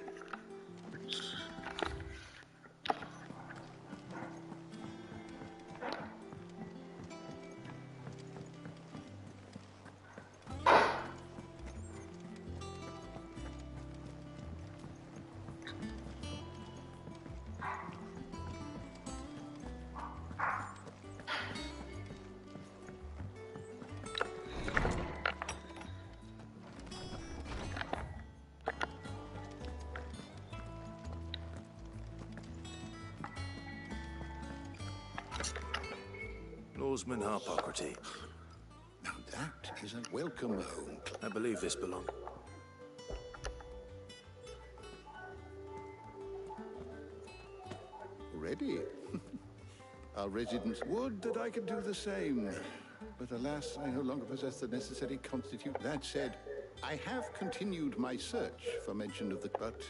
Lawsman Harpocrates. Now that is a welcome home. I believe this belongs. Ready? Our residents would that I could do the same. But alas, I no longer possess the necessary constitute. That said, I have continued my search for mention of the... But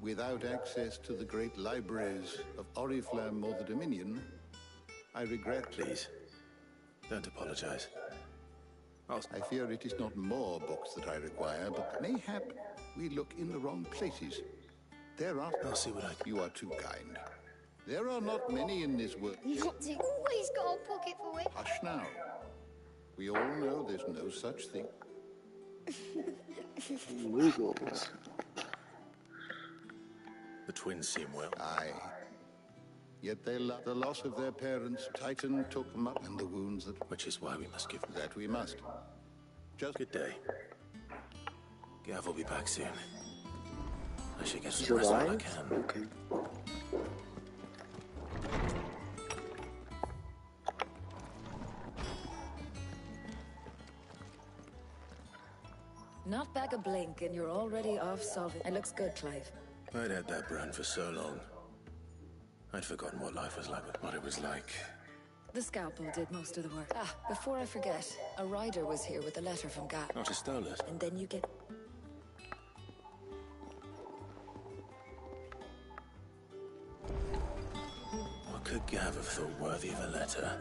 without access to the great libraries of Oriflamme or the Dominion, I regret... Please, don't apologize. I fear it is not more books that I require, but mayhap we look in the wrong places. There are... I'll see what I... You are too kind. There are not many in this world. Not to always got a pocket for it. Hush now. We all know there's no such thing. Muggles. The twins seem well. Aye. Yet the loss of their parents, Titan took them up, and the wounds that... Which is why we must give them. That we must. Just... Good day. Gav will be back soon. I should get some Should rest I? while I can. Okay. Not back a blink and you're already off solving. It looks good, Clive. I'd had that brand for so long. I'd forgotten what life was like, what it was like. The scalpel did most of the work. Ah, before I forget, a rider was here with a letter from Gav. Not a Stolas. And then you get... What could Gav have thought worthy of a letter?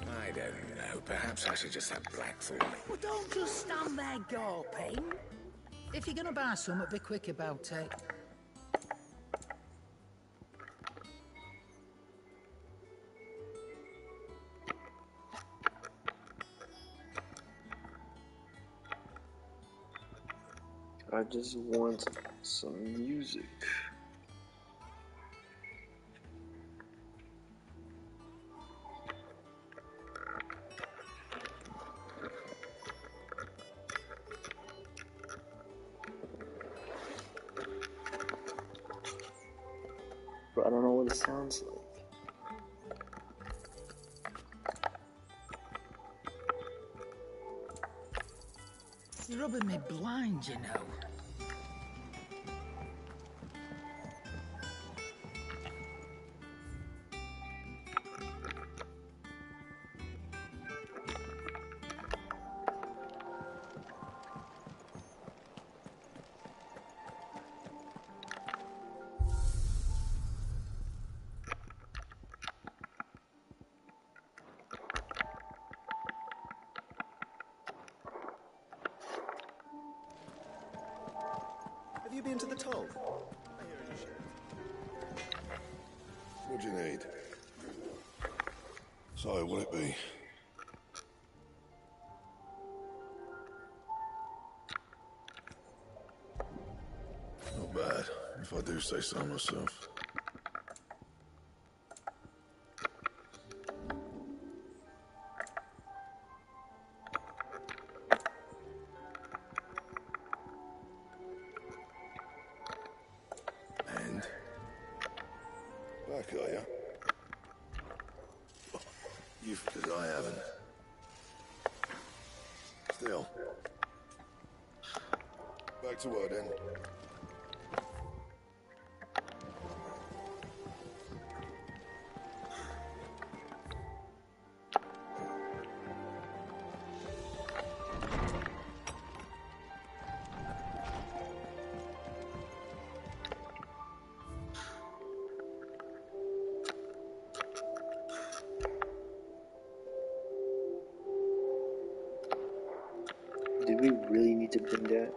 I don't know. Perhaps I should just have Blackthorn. Well, don't just stand there gawping. If you're gonna buy something, be quick about it. I just want some music. But I don't know what it sounds like. You're rubbing me blind, you know. been to the toll? What do you need? So, will it be? Not bad, if I do say so myself. And? Back, are ya? Because I haven't. Still. Back to work then. Did we really need to bring that?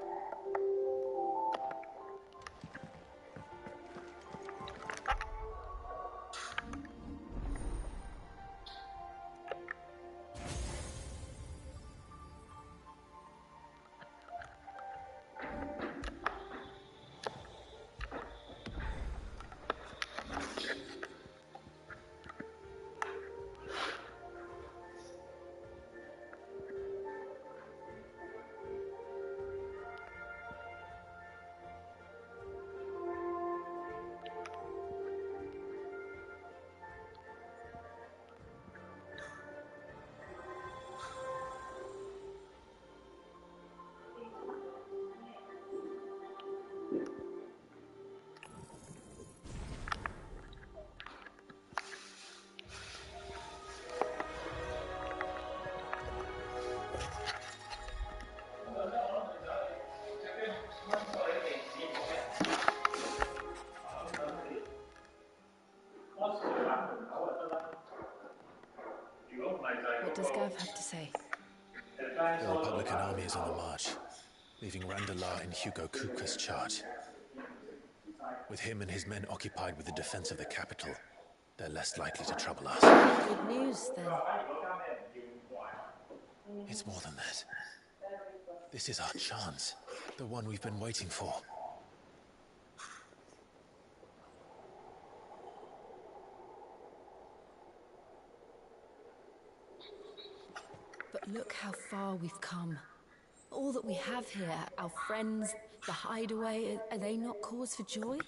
What does Gav have to say? The Republican army is on the march, leaving Randalar in Hugo Kuka's charge. With him and his men occupied with the defense of the capital, they're less likely to trouble us. Good news, then. It's more than that. This is our chance, the one we've been waiting for. But look how far we've come. All that we have here, our friends, the hideaway, are they not cause for joy?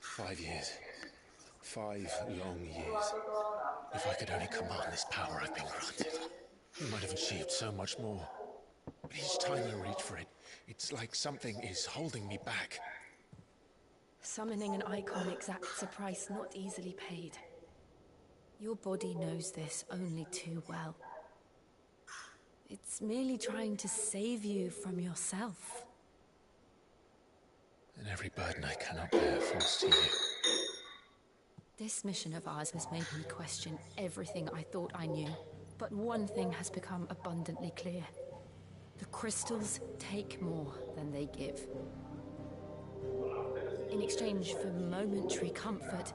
5 years. 5 long years. If I could only command this power I've been granted, we might have achieved so much more. But each time I reach for it, it's like something is holding me back. Summoning an icon exacts a price not easily paid. Your body knows this only too well. It's merely trying to save you from yourself. And every burden I cannot bear falls to you. This mission of ours has made me question everything I thought I knew. But one thing has become abundantly clear. The crystals take more than they give. In exchange for momentary comfort,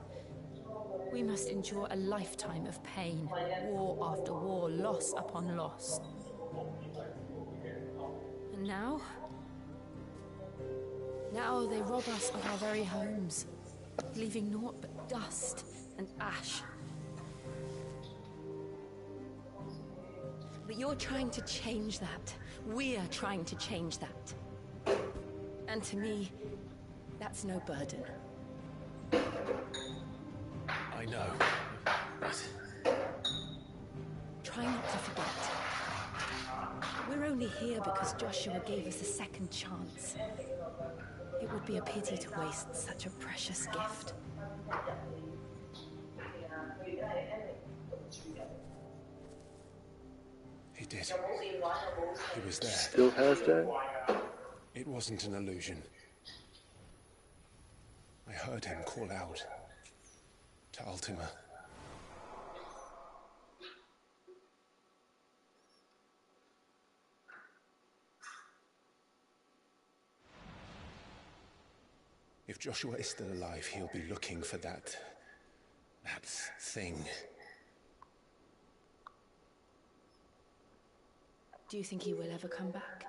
we must endure a lifetime of pain, war after war, loss upon loss. And now they rob us of our very homes, leaving naught but dust and ash. But you're trying to change that. We're trying to change that. And to me, that's no burden. I know, but... Try not to forget. We're only here because Joshua gave us a second chance. It would be a pity to waste such a precious gift. He did. He was there. Still has that? It wasn't an illusion. I heard him call out to Ultima. If Joshua is still alive, he'll be looking for that thing. Do you think he will ever come back?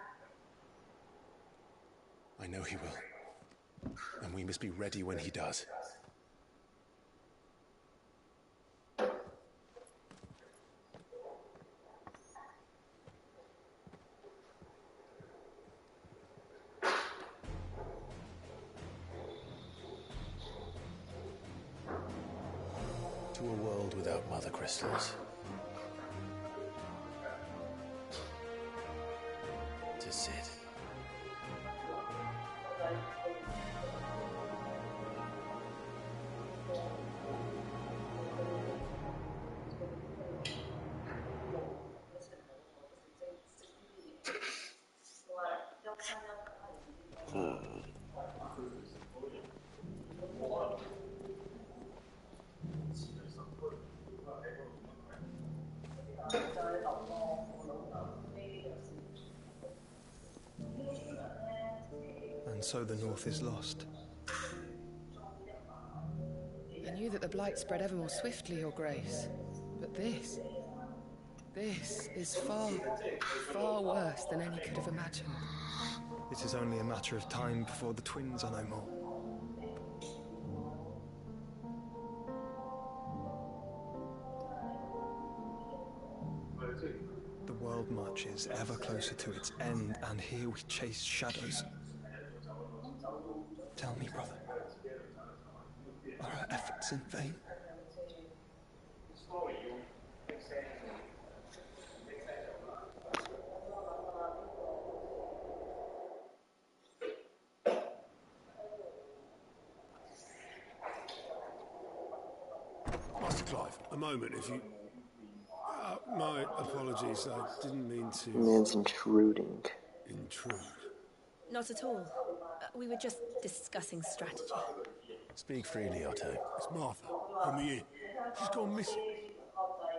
I know he will. And we must be ready when he does. To a world without mother crystals. To Sid. And so the North is lost. I knew that the blight spread ever more swiftly, Your Grace. But this is far, far worse than any could have imagined. It is only a matter of time before the twins are no more. The world marches ever closer to its end, and here we chase shadows. Tell me, brother, are our efforts in vain? Master Clive, a moment, if you... my apologies, I didn't mean to... Man's intruding. Intrude? Not at all. We were just discussing strategy. Speak freely, Otto. It's Martha, from the inn. She's gone missing.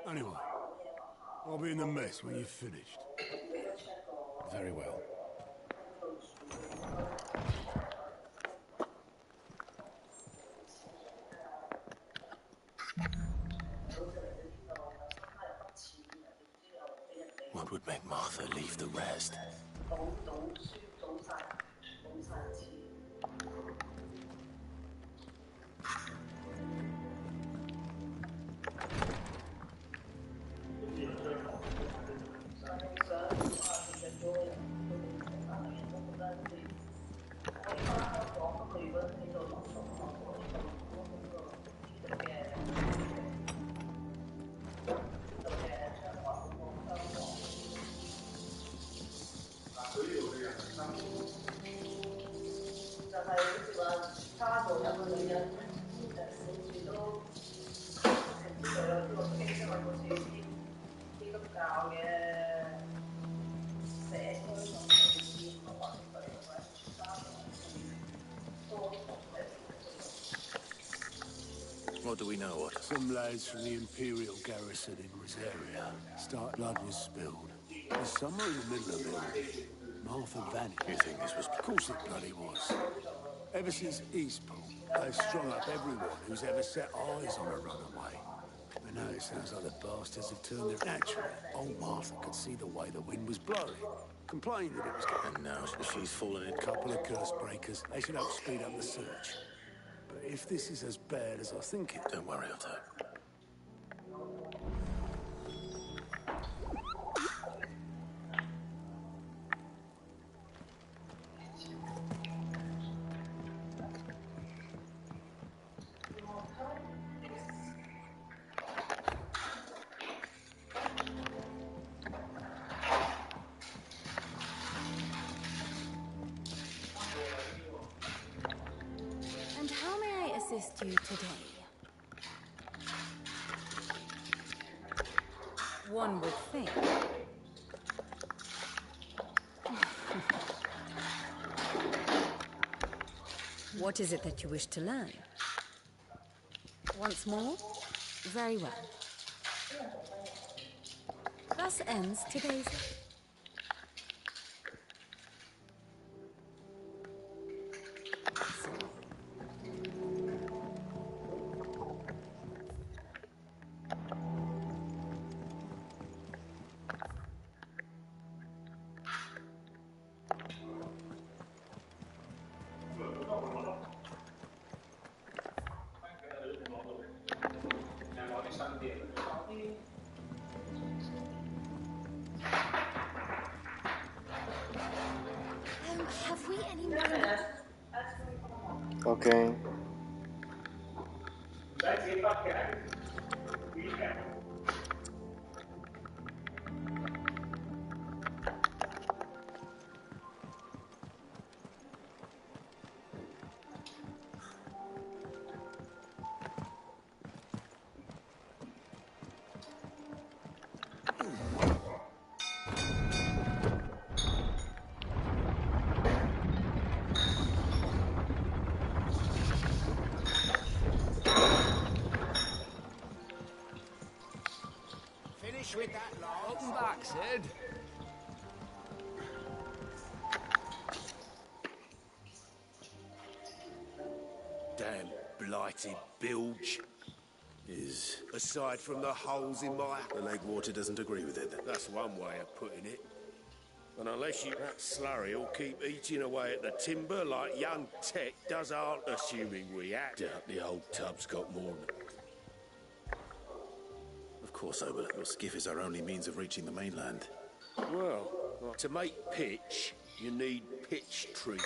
Anyway, I'll be in the mess when you've finished. Very well. What would make Martha leave the rest? What do we know, Otto? Some lads from the Imperial garrison in Rosaria. Blood was spilled. There's somewhere in the middle of it all. Martha vanished. You think this was... Of course it bloody was. Ever since Eastpool, they've strung up everyone who's ever set eyes on a runaway. But now it sounds like the bastards have turned their... Naturally, old Martha could see the way the wind was blowing. Complained that it was getting... And now she's fallen in... A couple of curse breakers. They should help speed up the search. But if this is as bad as I think it... Don't worry, Otto. And how may I assist you today? One would think. What is it that you wish to learn? Once more? Very well. Thus ends today's... Have we any money? Okay. Finish with that lot. Welcome back, Sid. Damn blighted bilge. Aside from the holes in my... The lake water doesn't agree with it. That's one way of putting it. And unless you... That slurry will keep eating away at the timber like young Tech does our... Assuming we act. Doubt the old tub's got more. Of course I will. Your skiff is our only means of reaching the mainland. Well, to make pitch, you need pitch tree.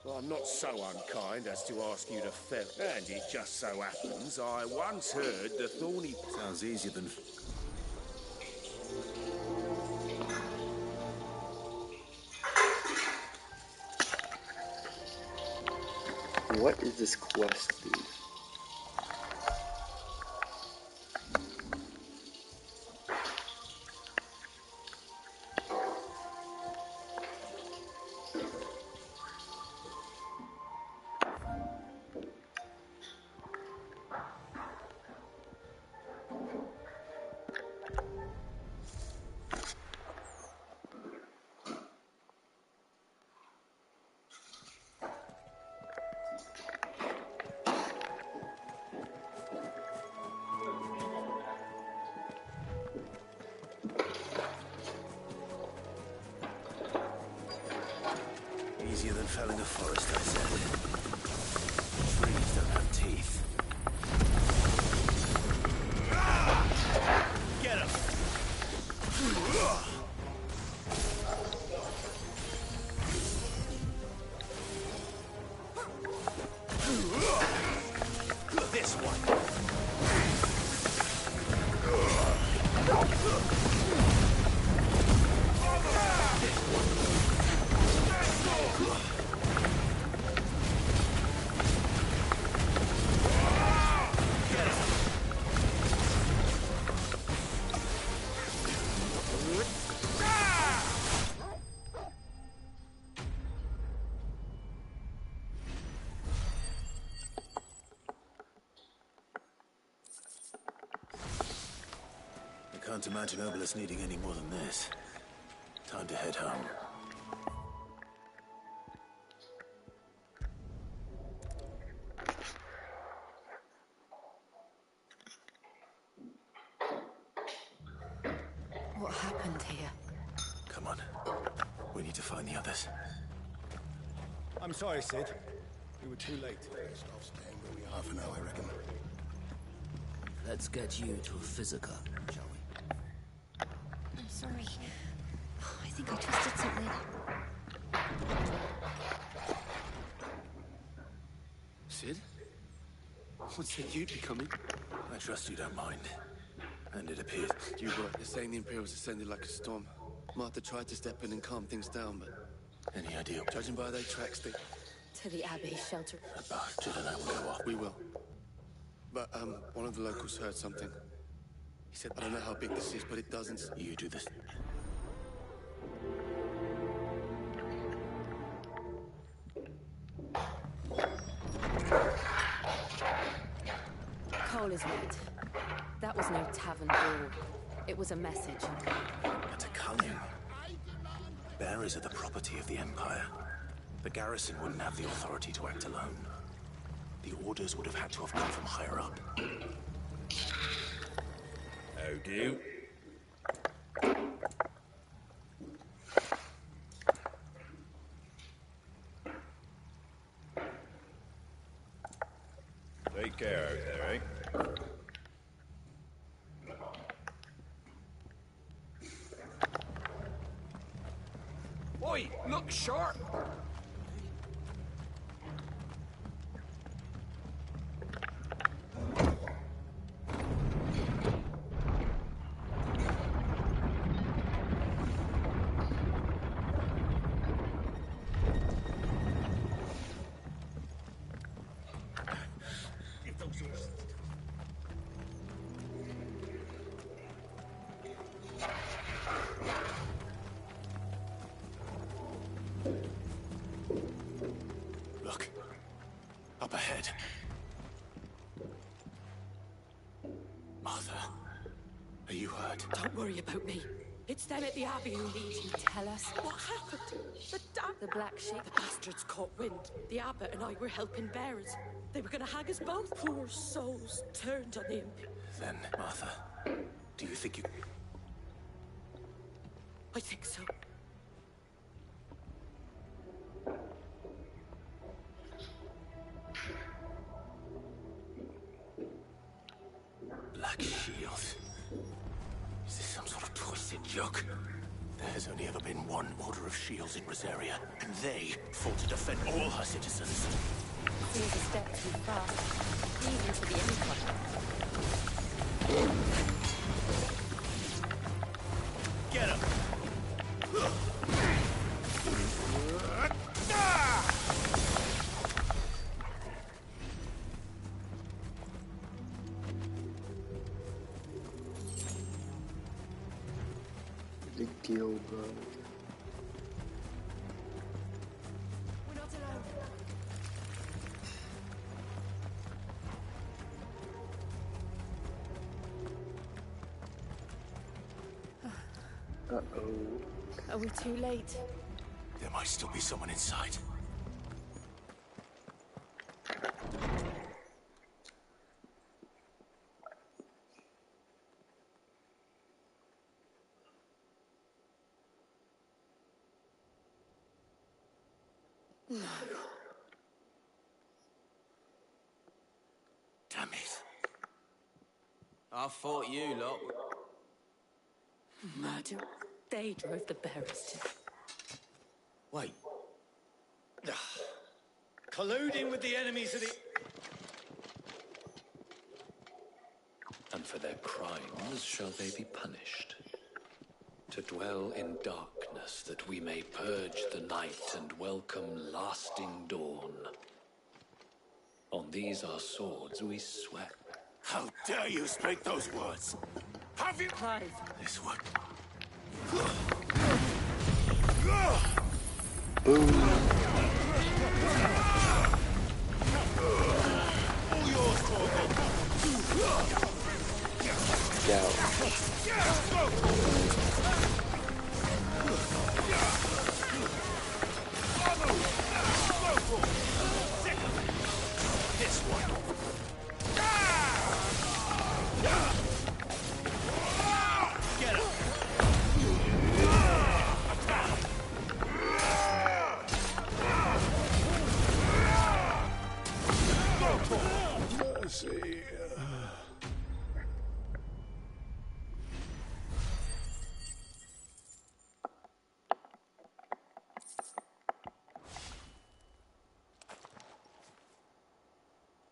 Well, I'm not so unkind as to ask you to fell. And it just so happens I once heard the thorny... Sounds easier than... What is this quest, dude? Easier than felling a forest, I said. Trees don't have teeth. Get him! This one. I can't imagine Obelisk needing any more than this. Time to head home. What happened here? Come on. We need to find the others. I'm sorry, Sid. We were too late. I'll stand where we are for now, I reckon. Let's get you to Physica, shall we? I'm sorry. I think I twisted something. Sid? What said you'd be coming? I trust you don't mind. And it appears... You were. They're saying the Imperials ascended like a storm. Martha tried to step in and calm things down, but... Any idea? Judging by their tracks, they... To the Abbey shelter. The bastard and I will go off. We will. But, one of the locals heard something. He said, I don't know how big this is, but it doesn't... You do this. Cole is right. That was no tavern brawl. It was a message. But to Culling. Bearers are the property of the Empire. The garrison wouldn't have the authority to act alone. The orders would have had to have come from higher up. How do? Take care out there, eh? Look sharp! Look. Up ahead. Martha, are you hurt? Don't worry about me. It's them at the Abbey who need you. Tell us. What happened? The Black Sheep. The bastards caught wind. The Abbot and I were helping bearers. They were gonna hang us both. Poor souls turned on the imp. Then, Martha, do you think you... I think so. Black Shield? Is this some sort of twisted joke? There has only ever been one Order of Shields in Rosaria, and they fought to defend all her citizens. Seems a step too far, even for the Empire. Get him! Big deal, bro. We're not alone. Uh-oh. Are we too late? There might still be someone inside. No. Damn it. I thought you lot... Murder. They drove the bearers to... Wait. Colluding with the enemies of the... And for their crimes shall they be punished. To dwell in darkness, that we may purge the night and welcome lasting dawn. On these our swords we sweat. How dare you speak those words? Have you... Clive. This one. Boom. All yours, Torgal. Down. This one. Get him. Mercy.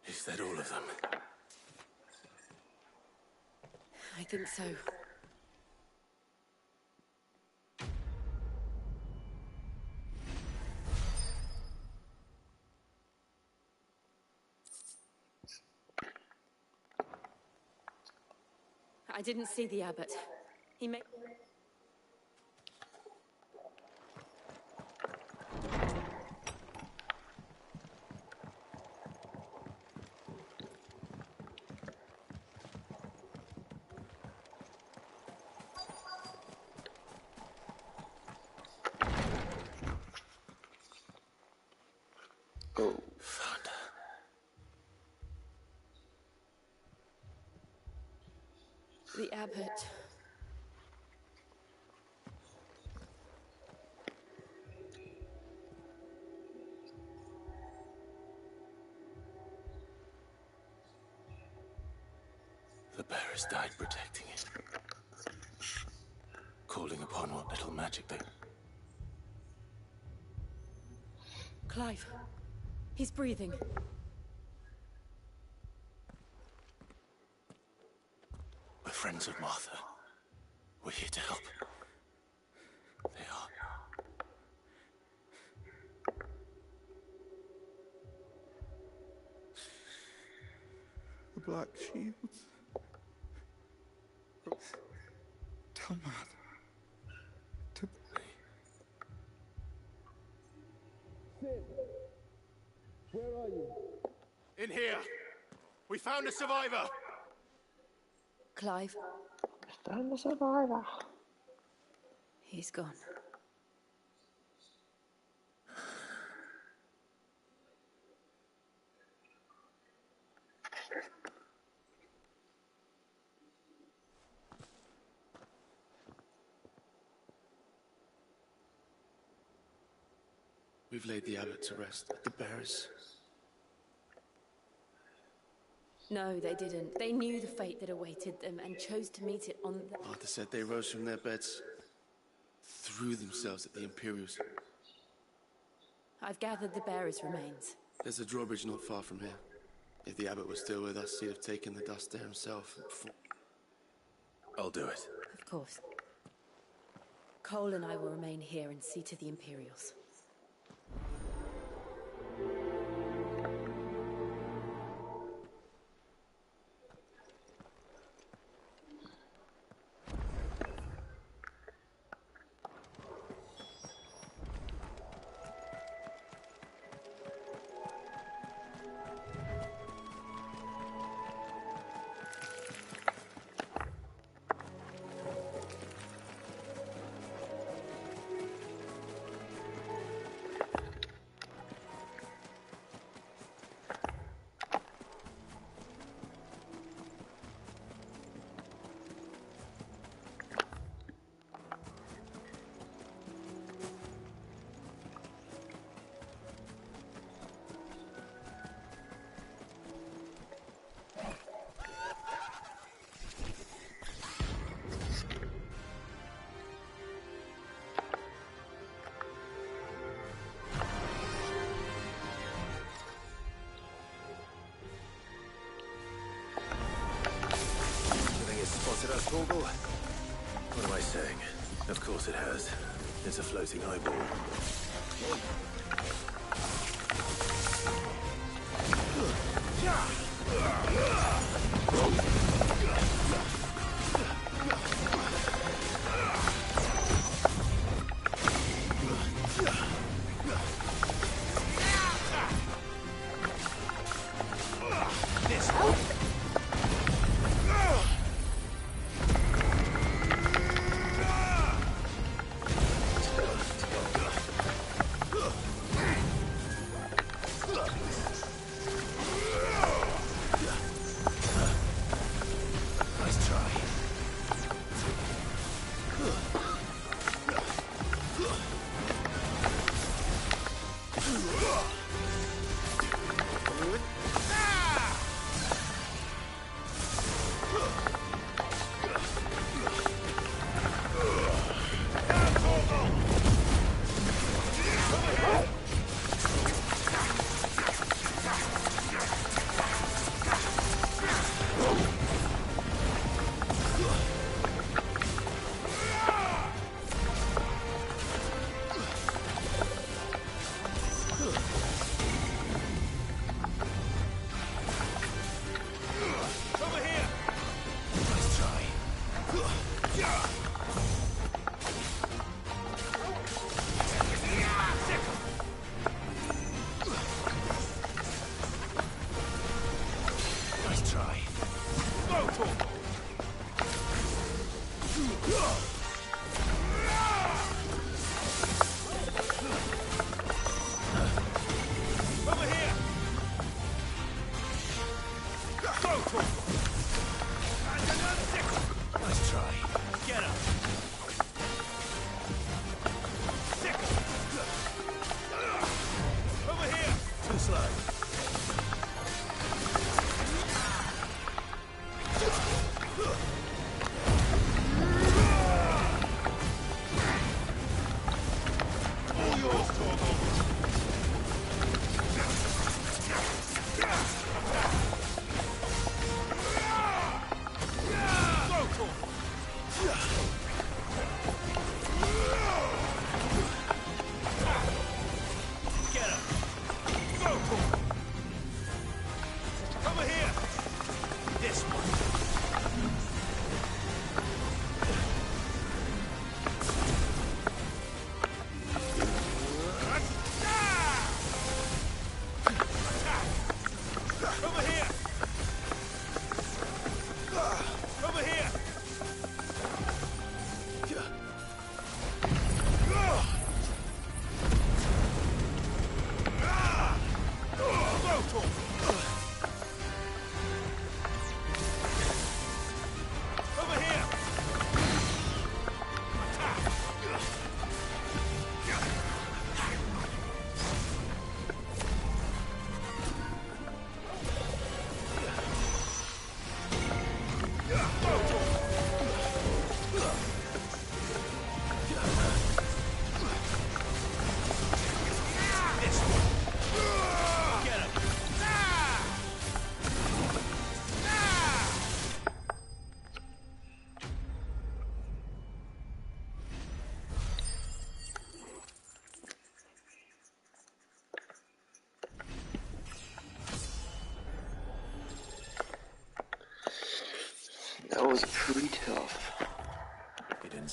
Is that all of them? I think so. I didn't see the Abbot. He may... Oh. Found her. The Abbot. The bearers died protecting it. Calling upon what little magic they... Clive. He's breathing. We're friends of Martha. We're here to help. They are. The Black Shields. Tell Matt. Where are you? In here. We found a survivor. Clive. Found the survivor. He's gone. We've laid the abbot to rest. The bearers. No, they didn't. They knew the fate that awaited them and chose to meet it on the... Arthur said they rose from their beds, threw themselves at the Imperials. I've gathered the bearer's remains. There's a drawbridge not far from here. If the abbot was still with us, he'd have taken the dust there himself. I'll do it. Of course. Cole and I will remain here and see to the Imperials. Spotted us, Torgal? What am I saying? Of course it has. It's a floating eyeball.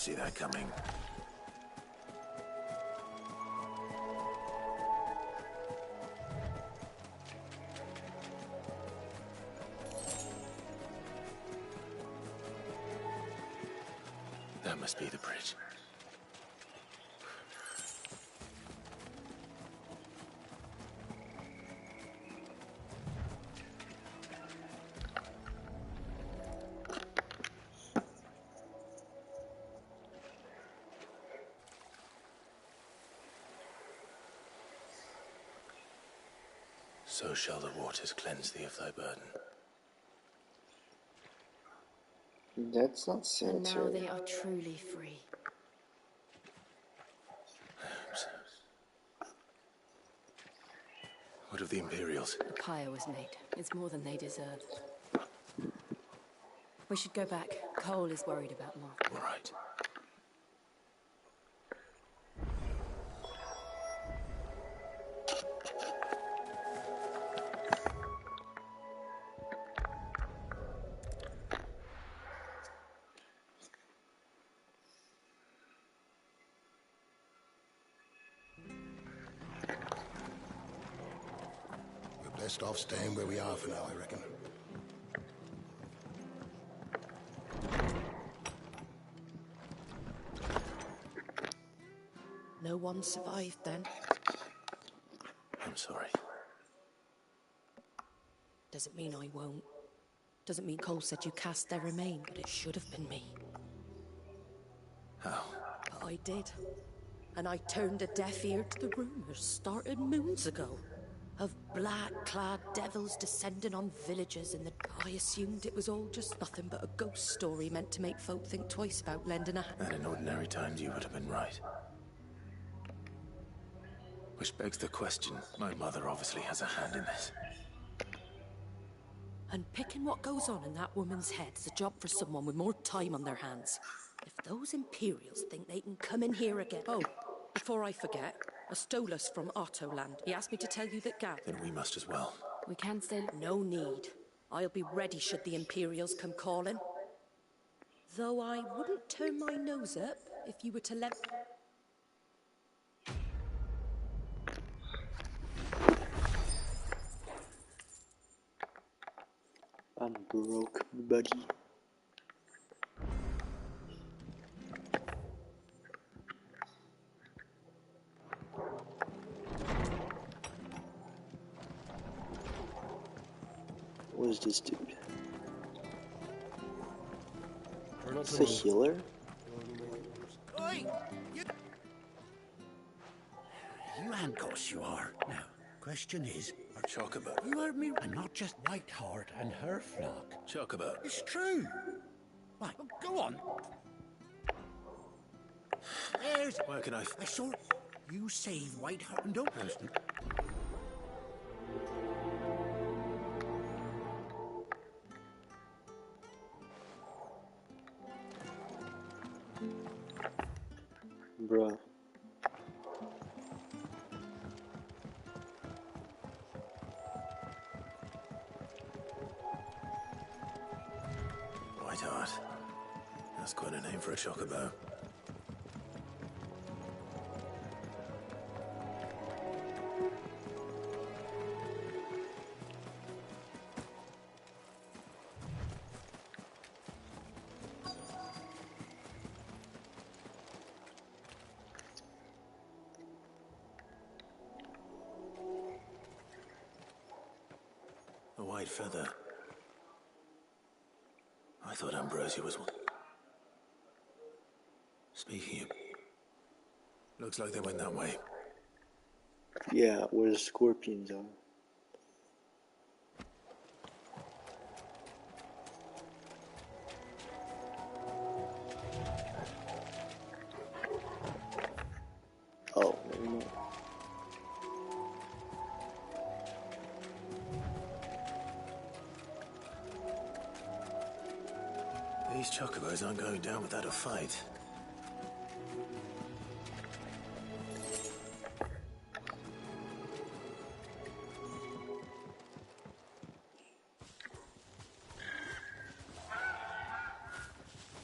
see that coming. That must be the bridge. So shall the waters cleanse thee of thy burden. That's not And now sanitary. they are truly free. What of the Imperials? The pyre was made. It's more than they deserve. We should go back. Cole is worried about Martha. All right. We're best off staying where we are for now, I reckon. No one survived then. I'm sorry. Doesn't mean I won't. Doesn't mean Cole said you cast their remain, but it should have been me. How? But I did. And I turned a deaf ear to the rumours started moons ago. Of black-clad devils descending on villages, and I assumed it was all just nothing but a ghost story meant to make folk think twice about lending a hand. And in ordinary times you would have been right. Which begs the question, my mother obviously has a hand in this. And picking what goes on in that woman's head is a job for someone with more time on their hands. If those Imperials think they can come in here again... Oh, before I forget, a Stolas from Ottoland. He asked me to tell you that Gav... Then we must as well. We can stay... No need. I'll be ready should the Imperials come calling. Though I wouldn't turn my nose up if you were to let... I'm broke, buddy. What is this dude? Is this a healer? Oi! You handcuffs you are. Now, question is... Chocobo. You heard me, and not just Whiteheart and her flock. Chocobo. It's true. Right, well, go on. There's... Where can I saw... You save Whiteheart and Oakhurst. Bruh. Whiteheart. That's quite a name for a chocobo. A white feather. I thought Ambrosia was one. Speaking of... Looks like they went that way. Yeah, where the scorpions are. Oh, never mind. These chocobos aren't going down without a fight.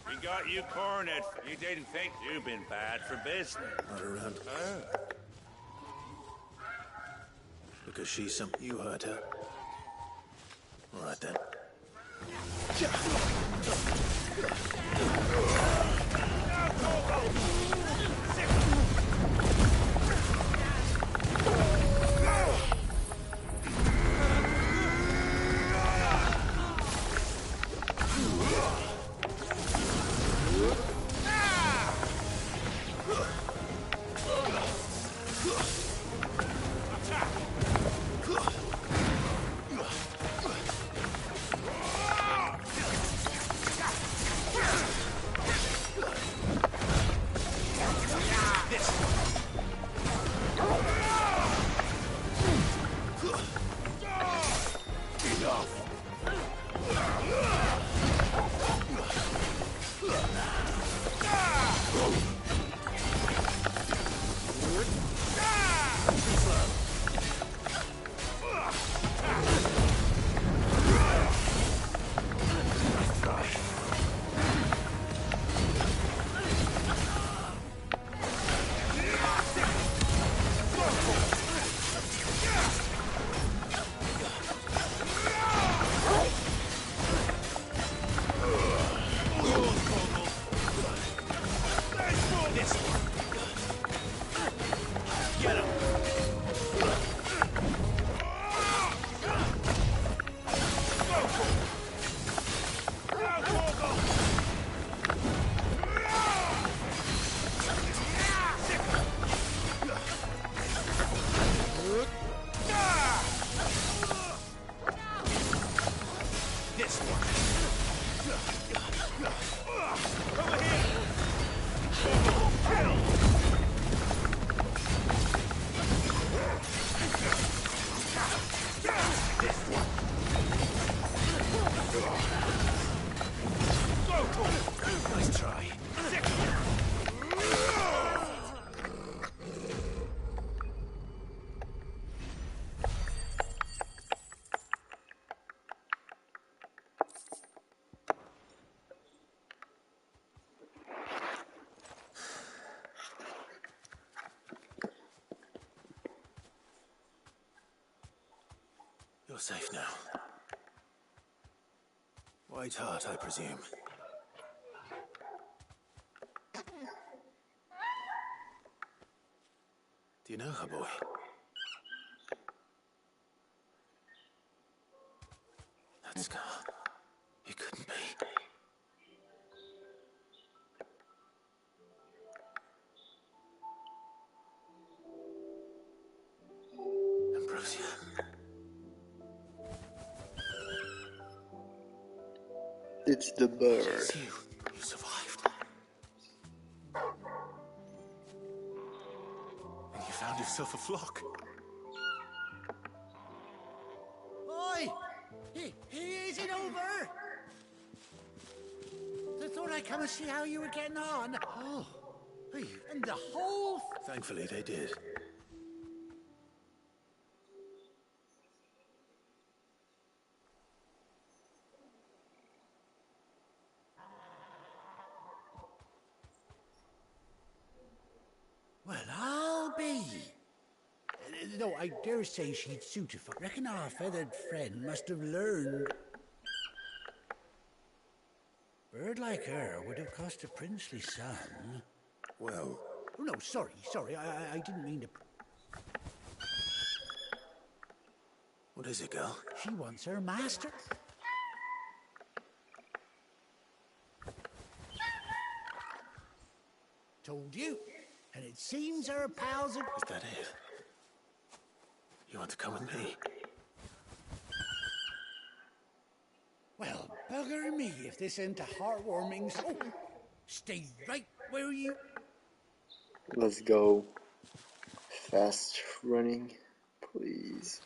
We got you cornered. You didn't think you'd been bad for business. Not around her. Because she's some... You heard her. All right, then. Nice try. You're safe now. White Hart, I presume. Do you know her, boy? That scar. It couldn't be. Ambrosia. It's the bird. It's you. You survived. And you found yourself a flock. Oi! Is it over? I thought I'd come and see how you were getting on. Oh, and the whole... Thankfully, they did. Well, I'll be. No, I dare say she'd suit if I reckon our feathered friend must have learned. Bird like her would have cost a princely son. Well... Oh, no, sorry. I didn't mean to... What is it, girl? She wants her master. Told you. And it seems our pals are... Is that it? You want to come with me? Well, bugger me if this ain't a heartwarming... Oh, stay right where you... Let's go. Fast running, please.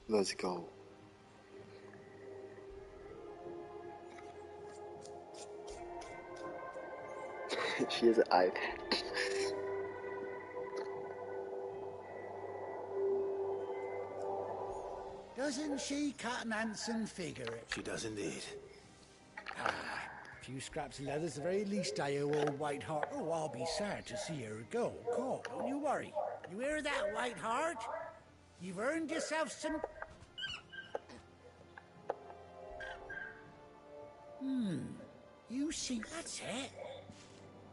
Let's go. She has an eye patch. Doesn't she cut an handsome figure? She does indeed. Ah, a few scraps of leather's the very least I owe old Whiteheart. Oh, I'll be sad to see her go. Call, don't you worry. You hear that, Whiteheart? You've earned yourself some... You see, that's it.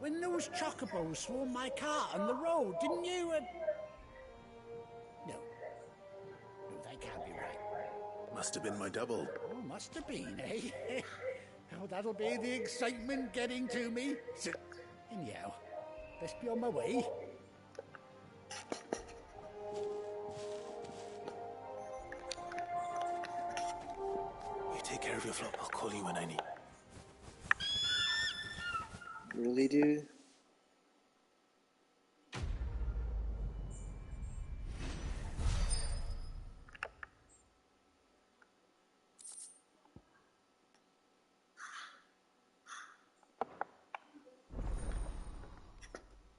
When those chocobos swarmed my cart on the road, didn't you? No. No, that can't be right. Must have been my double. Oh, must have been, eh? Oh, that'll be the excitement getting to me. So, anyhow, best be on my way. You take care of your flock. I'll call you when I need. Really, dude?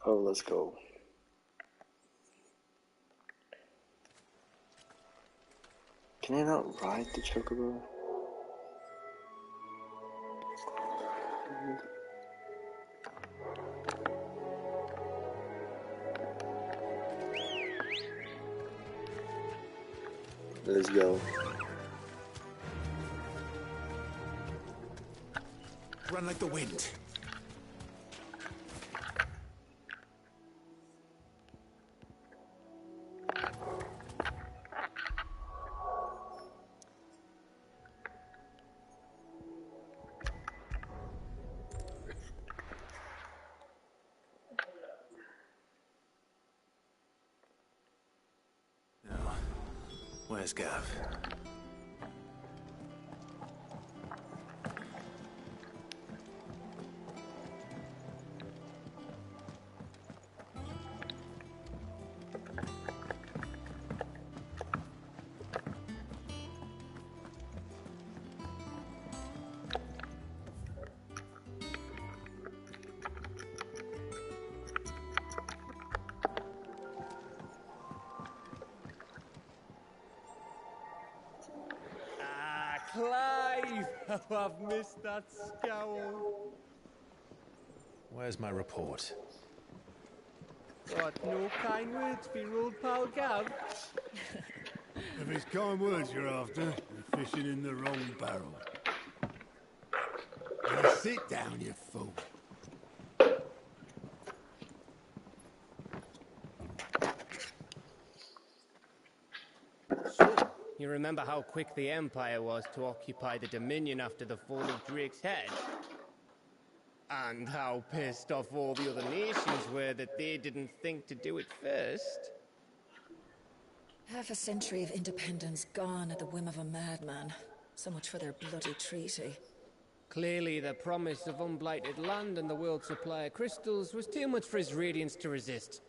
Oh, let's go. Can I not ride the chocobo? Let's go. Run like the wind. Now, where's Gav? Clive! Oh, I've missed that scowl. Where's my report? What, no kind words for your old pal Gav? If it's kind words you're after, you're fishing in the wrong barrel. Now sit down, you fool. So, you remember how quick the Empire was to occupy the Dominion after the fall of Drake's head? And how pissed off all the other nations were that they didn't think to do it first? Half a century of independence gone at the whim of a madman. So much for their bloody treaty. Clearly, the promise of unblighted land and the world's supply of crystals was too much for his radiance to resist.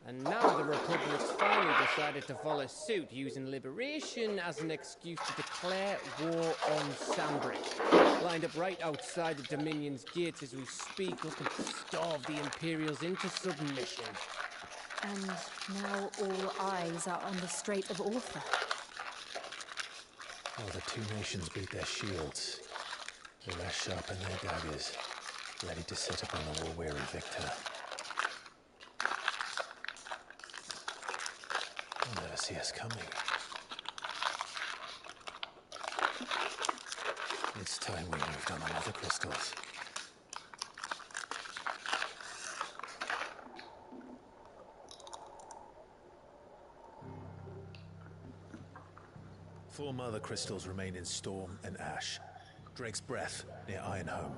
And now the Republic's finally decided to follow suit, using liberation as an excuse to declare war on Sandbridge. Lined up right outside the Dominion's gates as we speak, looking to starve the Imperials into submission. And now all eyes are on the Strait of Ortha. While the two nations beat their shields, the rest sharpen their daggers, ready to set upon the war-weary victor. They'll never see us coming. It's time we moved on other crystals. Four mother crystals remain in Storm and Ash. Drake's Breath near Ironhome.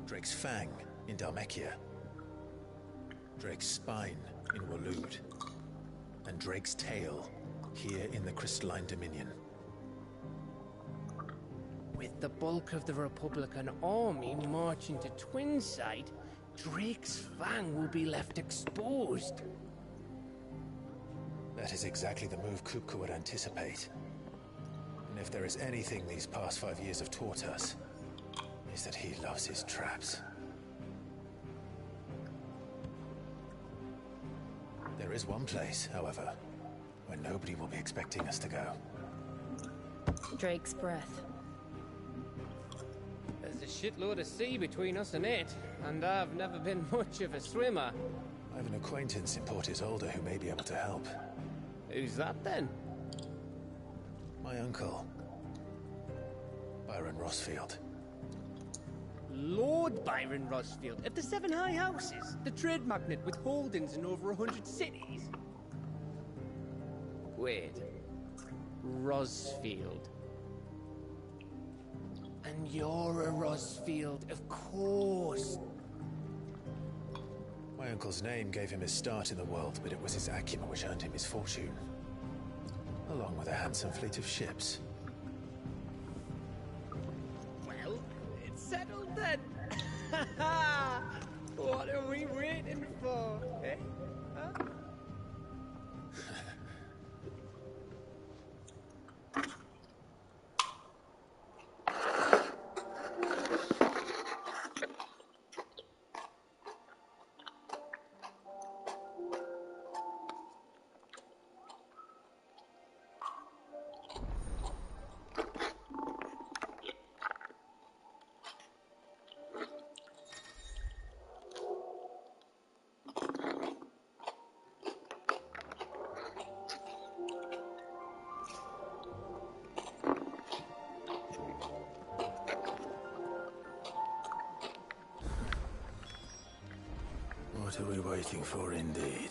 Drake's Fang in Dhalmekia. Drake's Spine in Waloed. And Drake's Tail here in the Crystalline Dominion. With the bulk of the Republican army marching to Twinside, Drake's Fang will be left exposed. That is exactly the move Kupka would anticipate. And if there is anything these past 5 years have taught us, is that he loves his traps. There is is one place, however, where nobody will be expecting us to go. Drake's Breath. There's a shitload of sea between us and it, and I've never been much of a swimmer. I have an acquaintance in Port Isolde who may be able to help. Who's that then? My uncle, Byron Rossfield. Lord Byron Rossfield of the Seven High Houses, the trade magnate with holdings in over 100 cities. Wait, Rossfield. And you're a Rossfield, of course. My uncle's name gave him his start in the world, but it was his acumen which earned him his fortune, along with a handsome fleet of ships. Well, it's settled then. What are we waiting for, eh? Huh? What are we waiting for, indeed?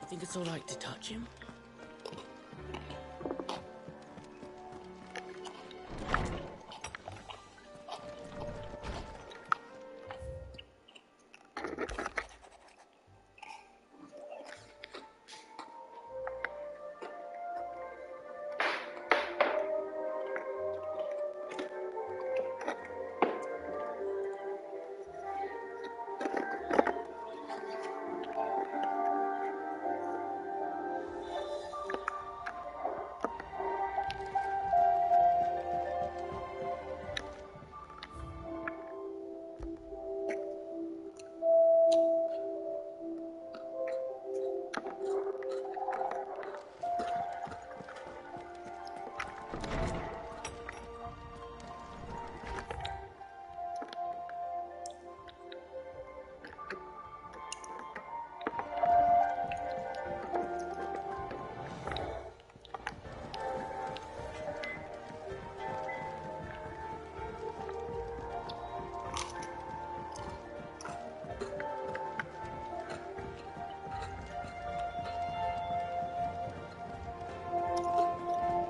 You think it's all right to touch him?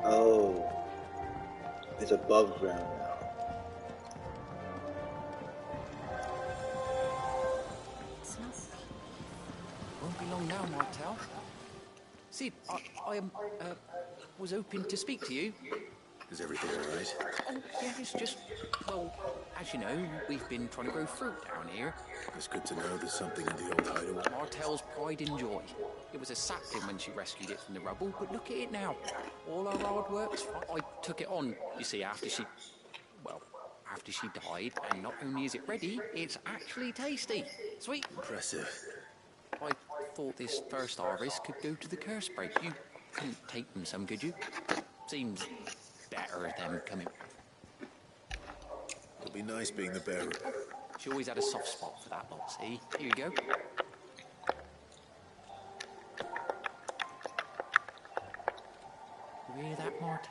Oh, it's above ground now. Won't be long now, Martel. See, I was hoping to speak to you. Is everything all right? Oh, yeah, it's just, well, as you know, we've been trying to grow fruit down here. It's good to know there's something in the old hideaway. Martel's pride and joy. It was a sapling when she rescued it from the rubble, but look at it now. All our hard work's fine. I took it on, you see, after she died, and not only is it ready, it's actually tasty. Sweet. Impressive. I thought this first harvest could go to the curse break. You couldn't take them some, could you? Seems better them coming. It'll be nice being the bearer. She always had a soft spot for that lot, see? Here you go. You hear that, Mart?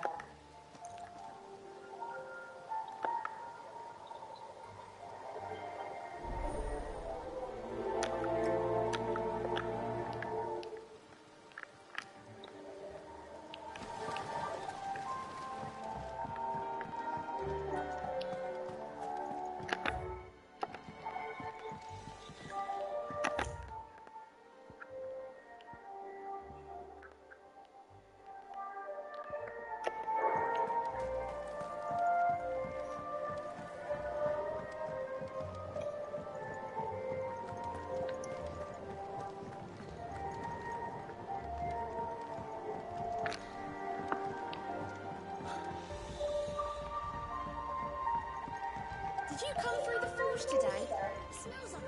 forge today. It smells like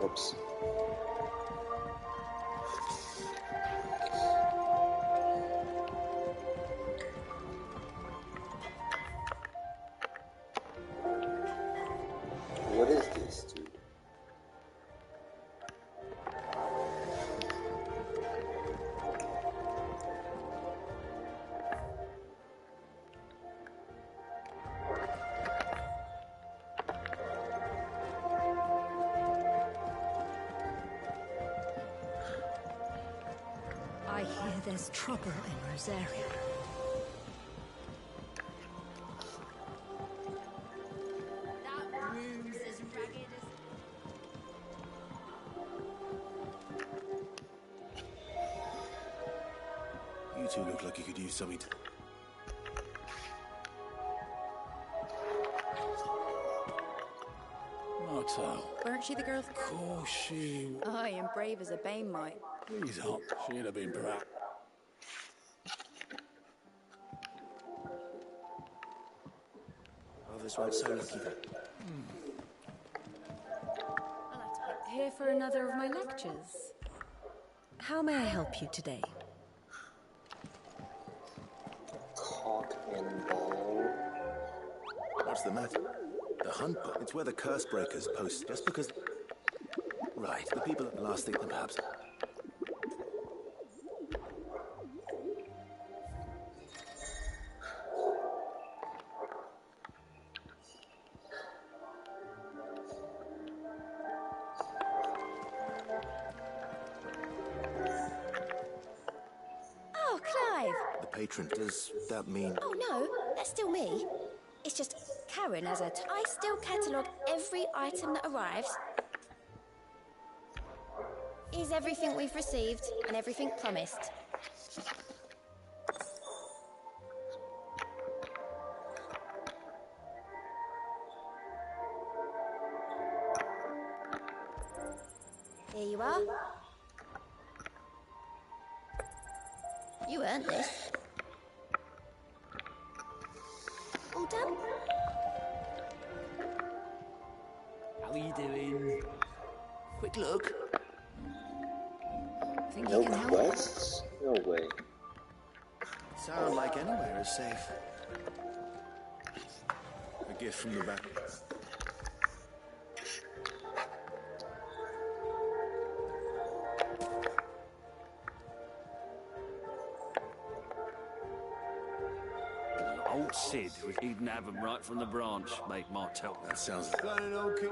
Whoops. What is this, dude? I hear there's trouble in Rosaria. that room's as ragged as... You two look like you could use something to... Martel. Weren't she the girl? Of course she... Aye, and brave as a bane might. Please don't. She'd have been proud. Others weren't so lucky then. Here for another of my lectures. How may I help you today? Cock and ball. What's the matter? The hunt book. It's where the curse breakers post just because... Right, the people at the last think that perhaps... Oh, Clive! The patron, does that mean... Oh, no, that's still me. It's just Karen has a... I still catalogue every item that arrives. Is everything we've received and everything promised. Here you are. You earned this. All done? How are you doing? Quick look. Think No you can help? quests? No way. Sound like anywhere is safe. A gift from the back. Old Sid, if he didn't have them right from the branch, make Martel. That sounds... Got an old kid.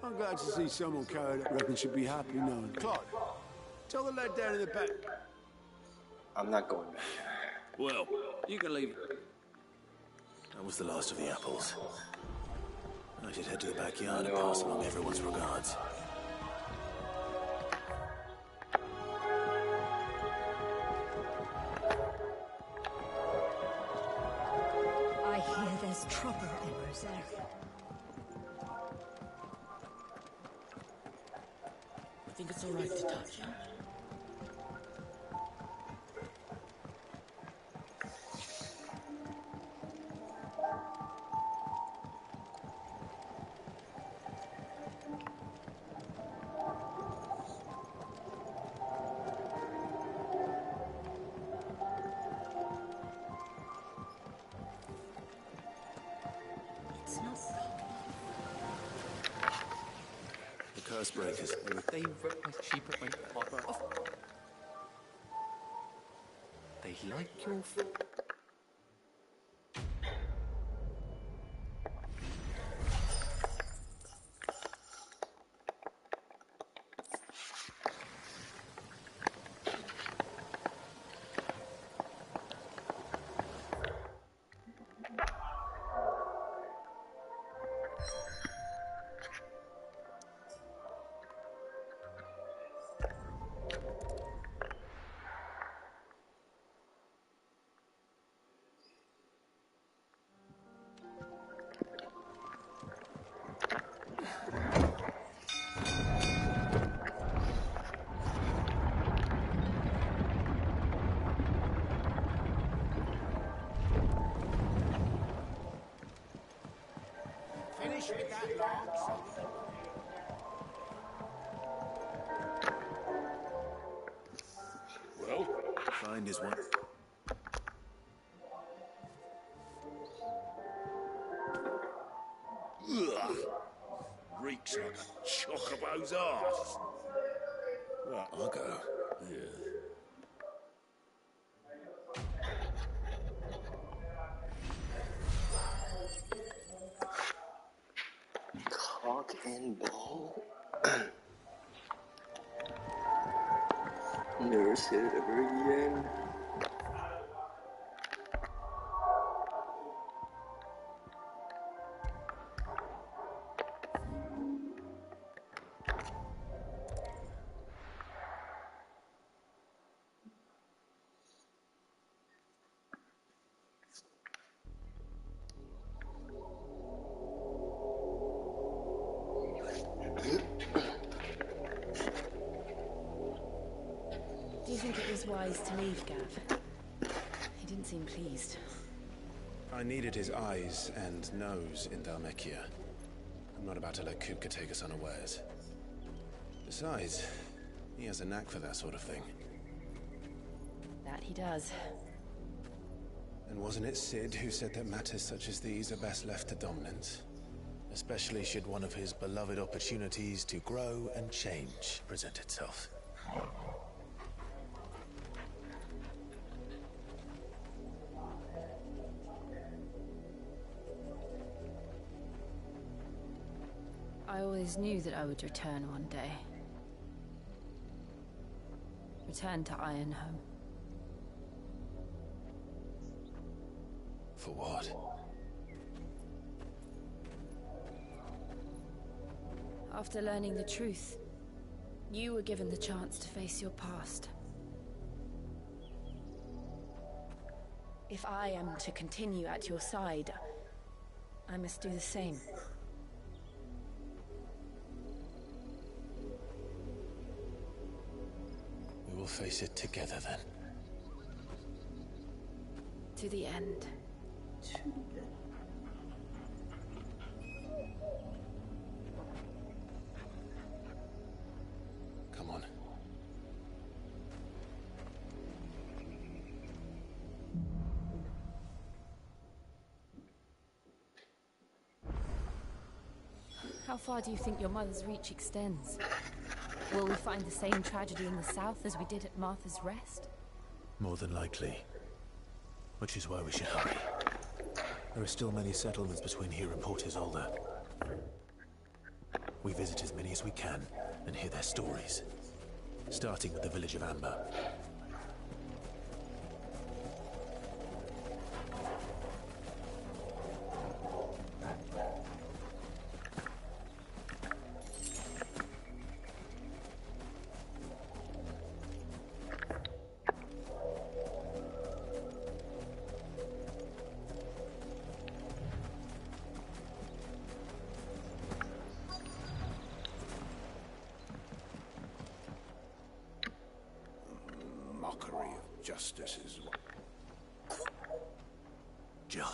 I'm glad to see someone carried up. Reckon should be happy knowing. Claude, tell the lad down in the back. I'm not going back. Well, you can leave it. That was the last of the apples. I should head to the backyard and pass along everyone's regards. I hear there's trouble in Rosaria. I think it's all right to touch him. It's not... The curse breakers. They ripped my sheep at my father off. They like your... mess with that log, son. Well, find his one. Ugh. Reeks like a chocobo's arse. Right, I'll go. Yeah. Cock and ball? Never say it ever again. Do you think it was wise to leave, Gav? He didn't seem pleased. I needed his eyes and nose in Dhalmekia. I'm not about to let Kupka take us unawares. Besides, he has a knack for that sort of thing. That he does. And wasn't it Sid who said that matters such as these are best left to dominance? Especially should one of his beloved opportunities to grow and change present itself. I always knew that I would return one day. Return to Ironhome. For what? After learning the truth, you were given the chance to face your past. If I am to continue at your side, I must do the same. We will face it together then. To the end. Come on. How far do you think your mother's reach extends? Will we find the same tragedy in the south as we did at Martha's Rest? More than likely. Which is why we should hurry. There are still many settlements between here and Port Isolde. We visit as many as we can and hear their stories. Starting with the village of Amber. Mockery of justice is what... Jill,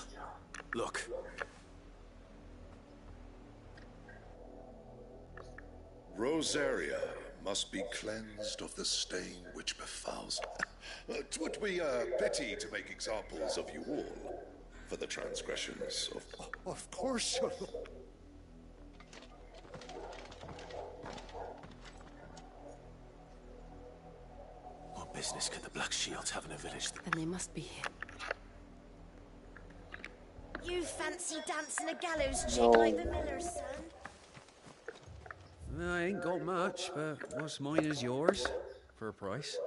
look. Rosaria must be cleansed of the stain which befouls her. 'Twould be a pity to make examples of you all for the transgressions of... Of course. What business could the Black Shields have in a village? Then they must be here. You fancy dancing a gallows chick No. like the miller's son? I ain't got much, but what's mine is yours, for a price.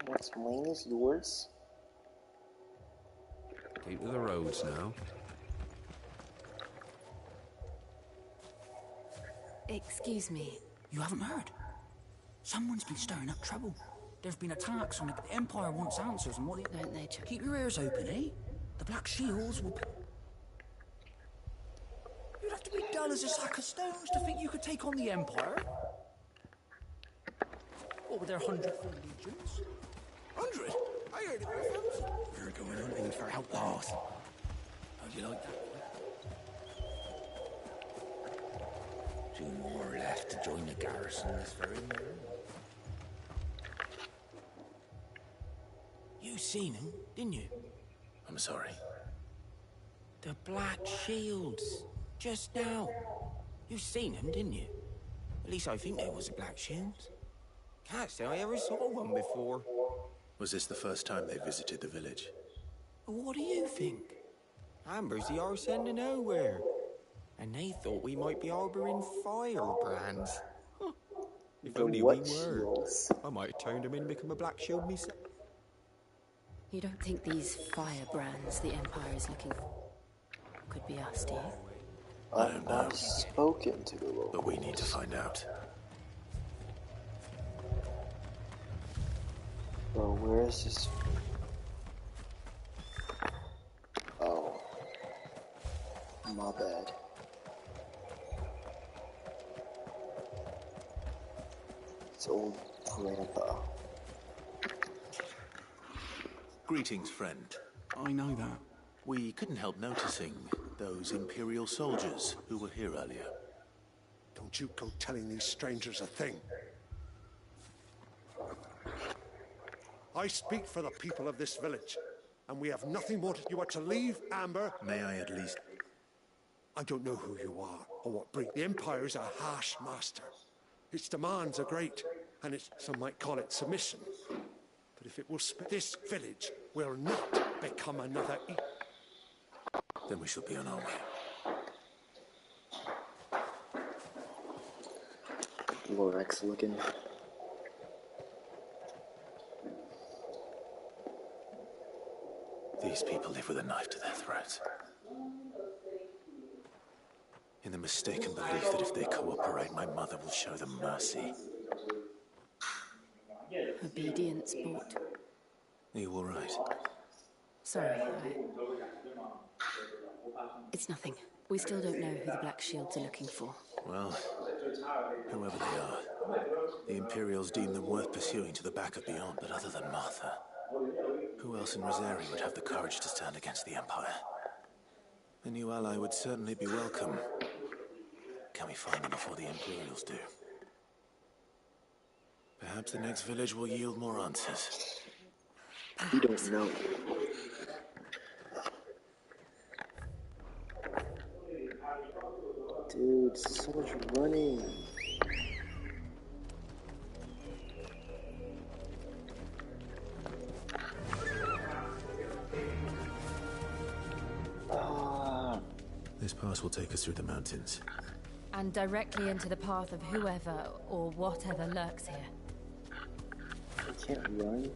What's mine is yours? Keep to the roads now. Excuse me. You haven't heard? Someone's been stirring up trouble. There's been attacks on the Empire wants answers and what it... Don't they, Chuck? Keep your ears open, eh? The Black Shields will... You'd have to be dull as a sack of stones to think you could take on the Empire. What with their 100 full legions? 100? I heard it was Thompson. We're going hunting for outlaws. How'd you like that? 2 more left to join the garrison this very morning. You seen him, didn't you? I'm sorry. The Black Shields. Just now. You seen him, didn't you? At least I think they was the Black Shields. Can't say I ever saw one before. Was this the first time they visited the village? What do you think? Amber's the arse end of nowhere. And they thought we might be harboring firebrands. Huh. If only we were. I might have turned them in and become a Black Shield myself. You don't think these firebrands the Empire is looking for could be us, do you? I don't know. I've spoken to the locals. But we need to find out. Bro, where is this? Oh. My bad. It's old grandpa. Greetings, friend. I know that. We couldn't help noticing those Imperial soldiers who were here earlier. Don't you go telling these strangers a thing. I speak for the people of this village, and we have nothing more to... You are to leave, Amber. May I at least... I don't know who you are, or what breed. The Empire is a harsh master. Its demands are great, and it's, some might call it submission. But if it will this village will not become another... Then we shall be on our way. Lorex looking. These people live with a knife to their throats. In the mistaken belief that if they cooperate, my mother will show them mercy. Obedience bought. Are you all right? Sorry, It's nothing. We still don't know who the Black Shields are looking for. Well, whoever they are, the Imperials deem them worth pursuing to the back of beyond, but other than Martha, who else in Rosaria would have the courage to stand against the Empire? A new ally would certainly be welcome. Can we find them before the Imperials do? Perhaps the next village will yield more answers. We don't know. Dude, so much running. This pass will take us through the mountains. And directly into the path of whoever or whatever lurks here. I can't run.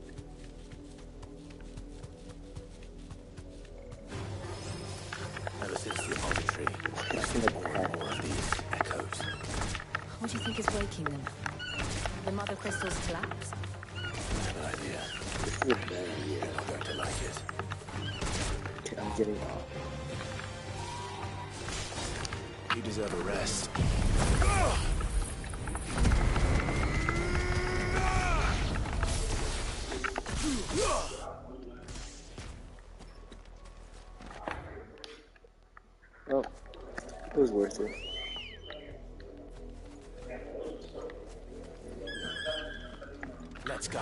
Ever since the auditory, I've seen more and more of these echoes. What do you think is waking them? The mother crystal's collapse? I have an idea. This is a bad idea. You're not going to like it. Okay, I'm getting off. You deserve a rest. Oh, it was worth it. Let's go.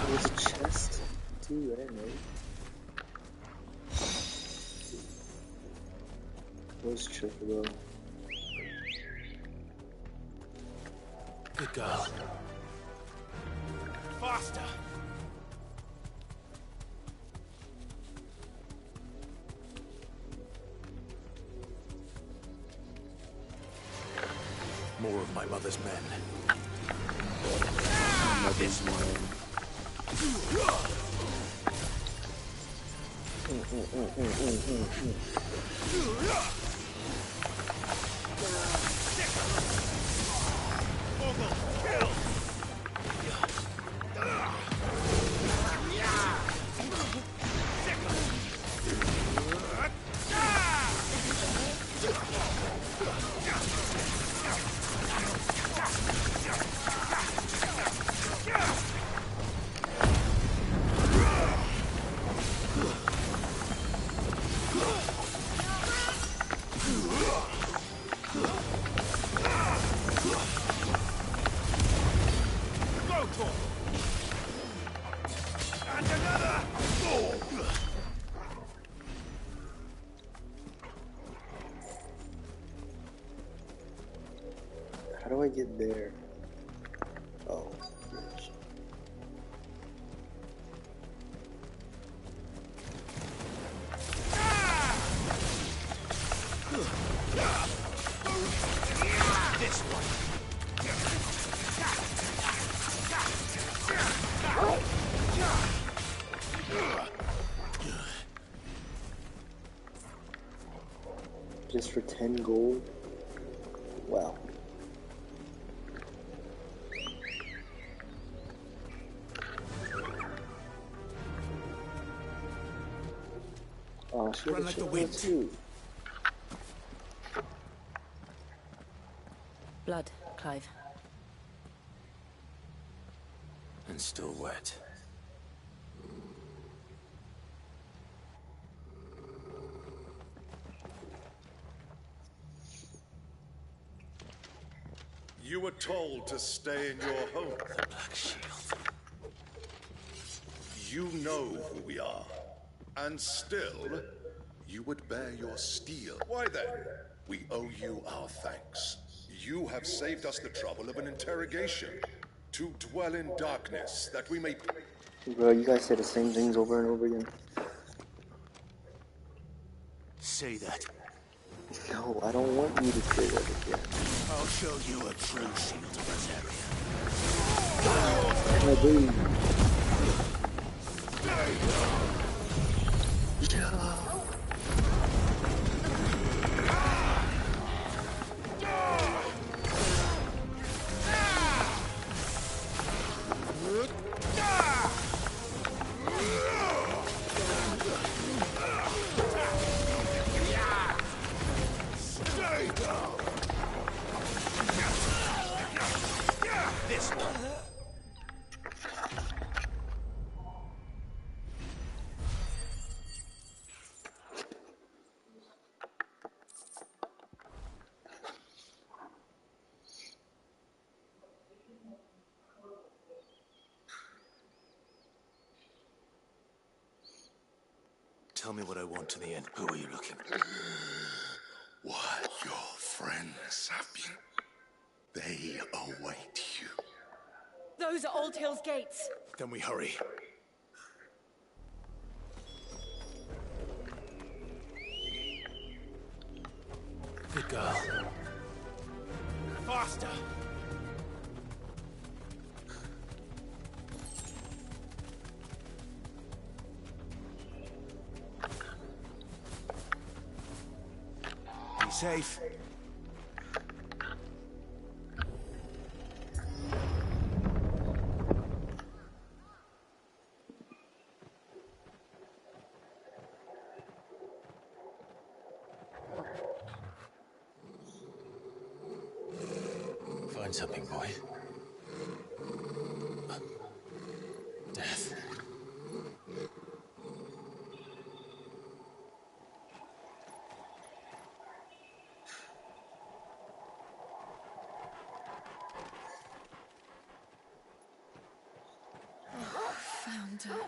There's a chest too, I didn't know. Where's Chocobo? Good girl. Faster! more of my mother's men. Mother's men. How do I get there? Oh, bridge. This one. Just for 10 gold? Wow. Oh, she Run like the wind. Too. Blood, Clive. And still wet. You were told to stay in your home. The Black Shield. You know who we are. And still, you would bear your steel. Why then? We owe you our thanks. You have saved us the trouble of an interrogation. To dwell in darkness, that we may... Bro, you guys say the same things over and over again. Say that. No, I don't want you to say that again. I'll show you a true shield of Rosaria. My baby. This one. Tell me what I want to the end. Who are you looking for? What your friends have been. They await you. Those are Old Hill's gates. Then we hurry. Good girl. Faster! Be safe. Find something, boy. Death. Found her.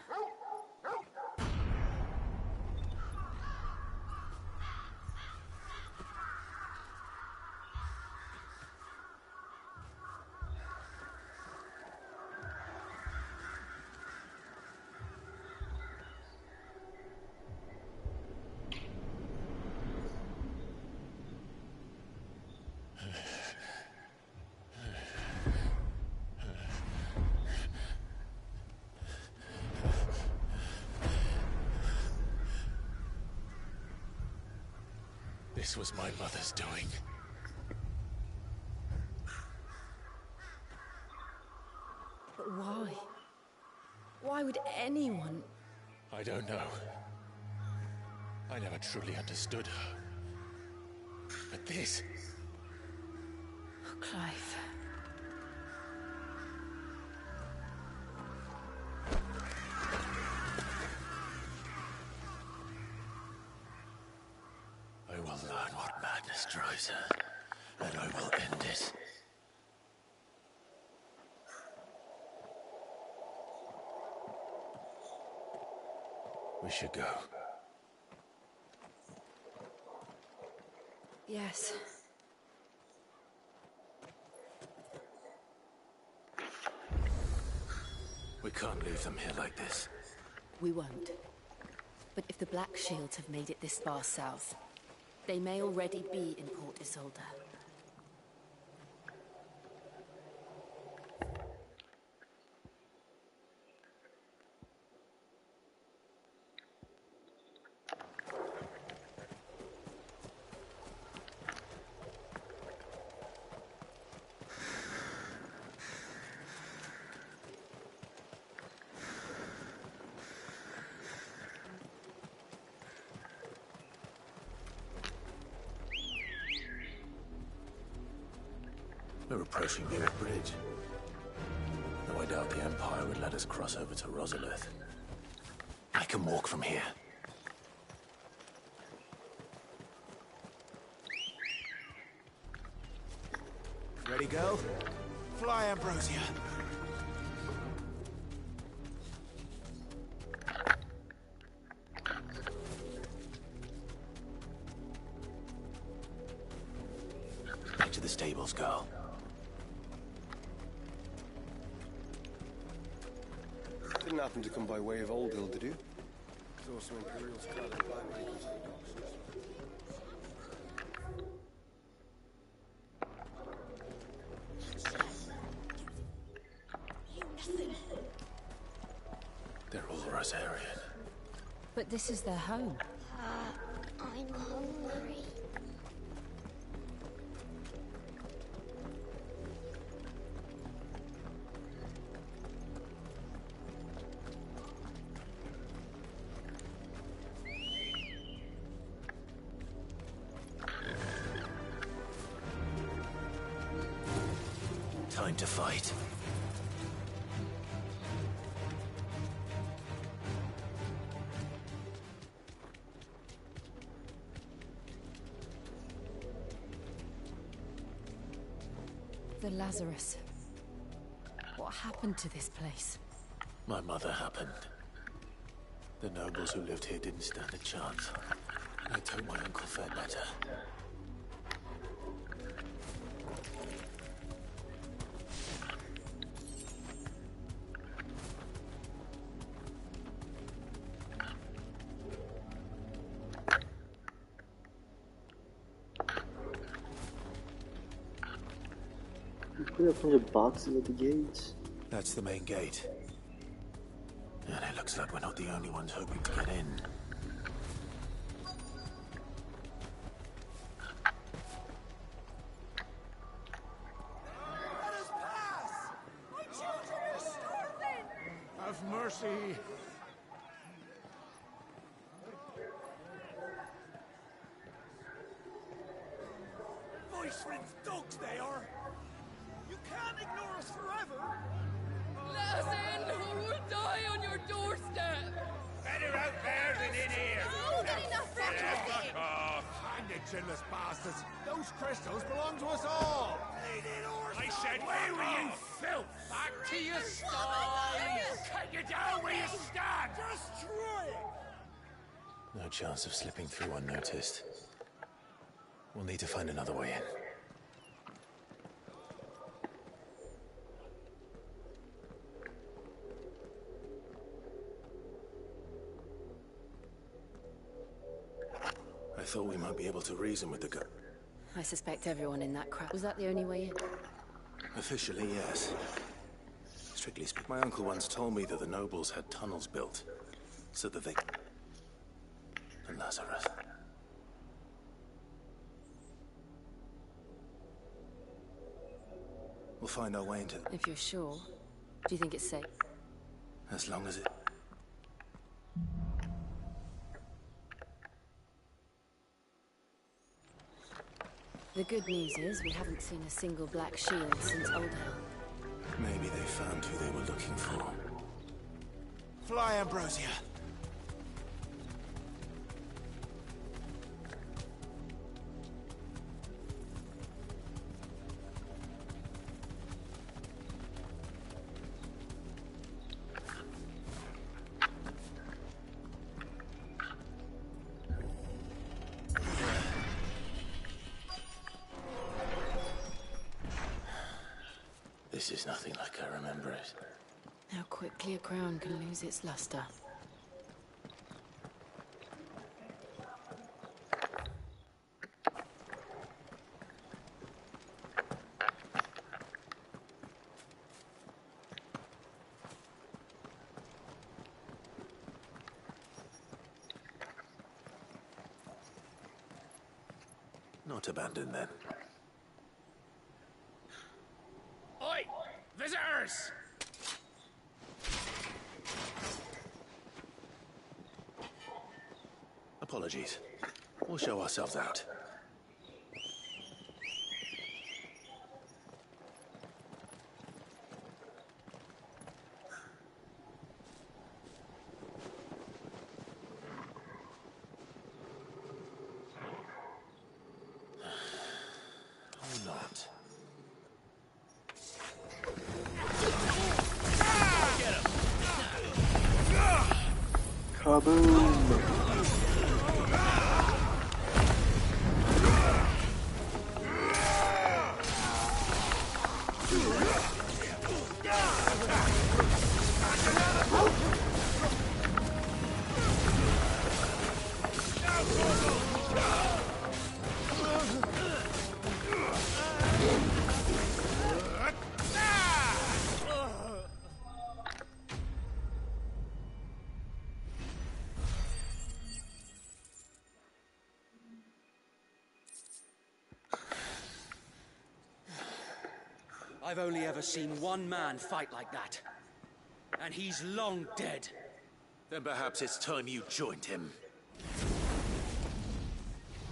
This was my mother's doing. But why? Why would anyone... I don't know. I never truly understood her. But this... Oh, Clive. I will learn what madness drives her, and I will end it. We should go. Yes. We can't leave them here like this. We won't. But if the Black Shields have made it this far south, they may already be in Port Isolde. We're approaching Muir Bridge. Though I doubt the Empire would let us cross over to Rosalith. I can walk from here. Ready, girl? Fly, Ambrosia. Back to the stables, girl. Didn't happen to come by way of Old Hill, did you? Saw some Imperials clad in black makers at the docks. They're all Rosarian. But this is their home. I'm hungry. Time to fight. The Lazarus. What happened to this place? My mother happened. The nobles who lived here didn't stand a chance. Let's hope my uncle fared better. You put up 100 boxes at the gates. That's the main gate. And it looks like we're not the only ones hoping to get in. Let us pass! My children are starving! Have mercy! Viceland's dogs they are! You can't ignore us forever! Let us in, or we'll die on your doorstep! Better out there than in here. Oh, get enough for Fuck off. Hang the chinless bastards! Those crystals belong to us all! I said, where were you, filth? Back to your sties. Cut you down where you stand. Destroy it! No chance of slipping through unnoticed. We'll need to find another way in. I thought we might be able to reason with the guy. I suspect everyone in that crowd. Was that the only way in? Officially, yes. Strictly speaking, my uncle once told me that the nobles had tunnels built so that they... And Lazarus. We'll find our way into... If you're sure. Do you think it's safe? As long as it... The good news is we haven't seen a single black shield since Old Hell. Maybe they found who they were looking for. Fly, Ambrosia! This is nothing like I remember it. How quickly a crown can lose its luster. Not abandoned then. Oi! Visitors! Apologies. We'll show ourselves out. Or not. Kaboom! I've only ever seen one man fight like that. And he's long dead. Then perhaps it's time you joined him.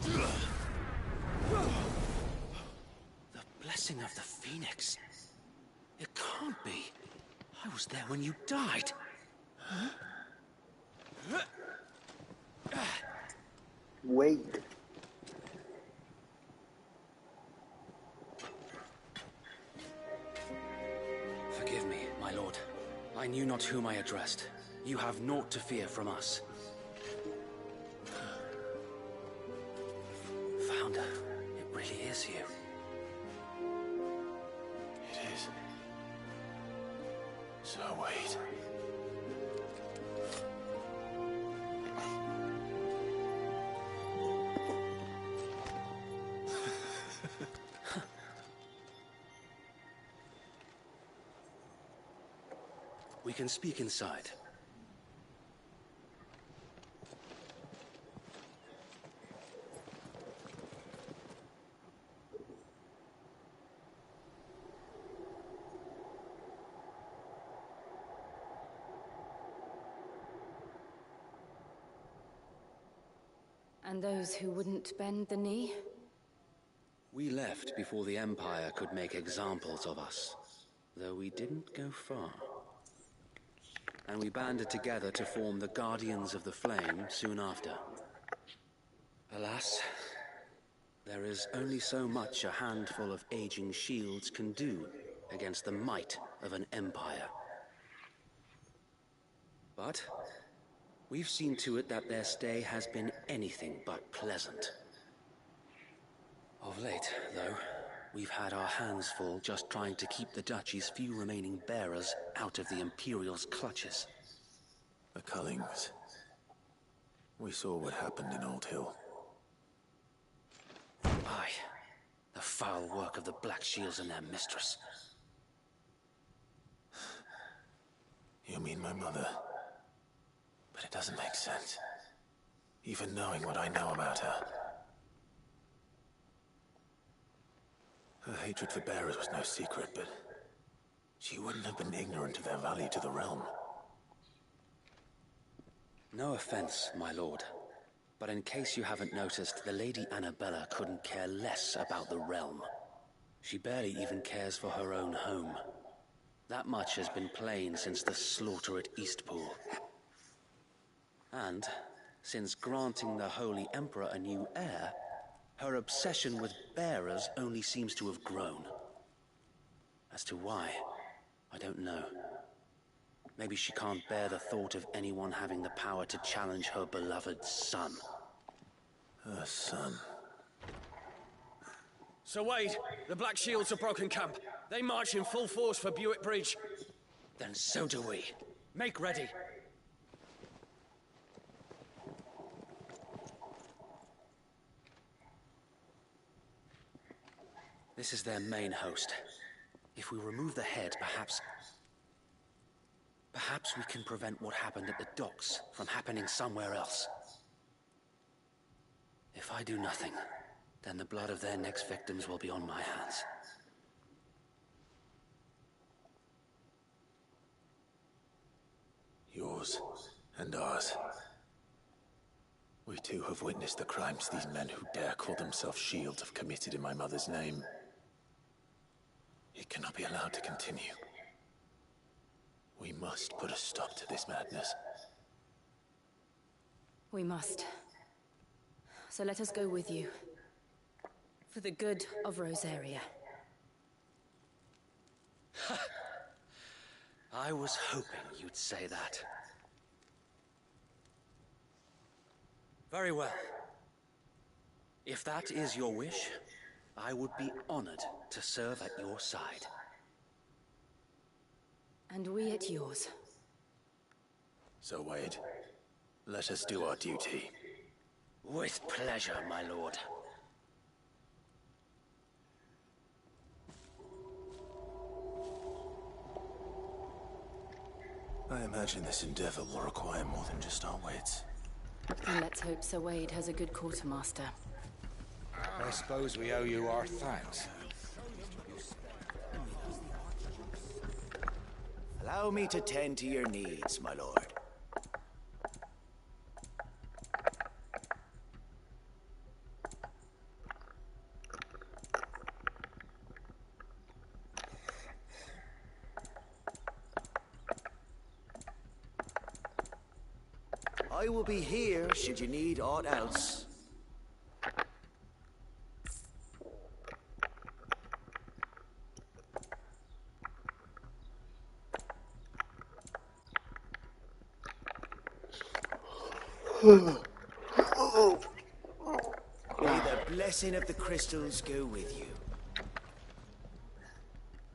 The blessing of the Phoenix. It can't be. I was there when you died. Wait. Forgive me, my lord. I knew not whom I addressed. You have naught to fear from us. Founder, it really is you. It is. So wait. We can speak inside. And those who wouldn't bend the knee? We left before the Empire could make examples of us, though we didn't go far. And we banded together to form the Guardians of the Flame soon after. Alas, there is only so much a handful of aging shields can do against the might of an empire. But we've seen to it that their stay has been anything but pleasant. Of late, though, we've had our hands full just trying to keep the Duchy's few remaining bearers out of the Imperial's clutches. The Cullings. We saw what happened in Old Hill. Aye. The foul work of the Black Shields and their mistress. You mean my mother? But it doesn't make sense. Even knowing what I know about her. Her hatred for bearers was no secret, but She wouldn't have been ignorant of their value to the realm. No offense, my lord. But in case you haven't noticed, the Lady Annabella couldn't care less about the realm. She barely even cares for her own home. That much has been plain since the slaughter at Eastpool. And, since granting the Holy Emperor a new heir, her obsession with bearers only seems to have grown. As to why, I don't know. Maybe she can't bear the thought of anyone having the power to challenge her beloved son. Her son. Sir Wade, the Black Shields have broken camp. They march in full force for Buick Bridge. Then so do we. Make ready. This is their main host. If we remove the head, perhaps we can prevent what happened at the docks from happening somewhere else. If I do nothing, then the blood of their next victims will be on my hands. Yours and ours. We too have witnessed the crimes these men who dare call themselves shields have committed in my mother's name. It cannot be allowed to continue. We must put a stop to this madness. We must. So let us go with you. For the good of Rosaria. I was hoping you'd say that. Very well. If that is your wish, I would be honored to serve at your side. And we at yours. So, Wade, let us do our duty. With pleasure, my lord. I imagine this endeavor will require more than just our wits. And let's hope Sir Wade has a good quartermaster. I suppose we owe you our thanks. Allow me to tend to your needs, my lord. I will be here should you need aught else. May the blessing of the crystals go with you.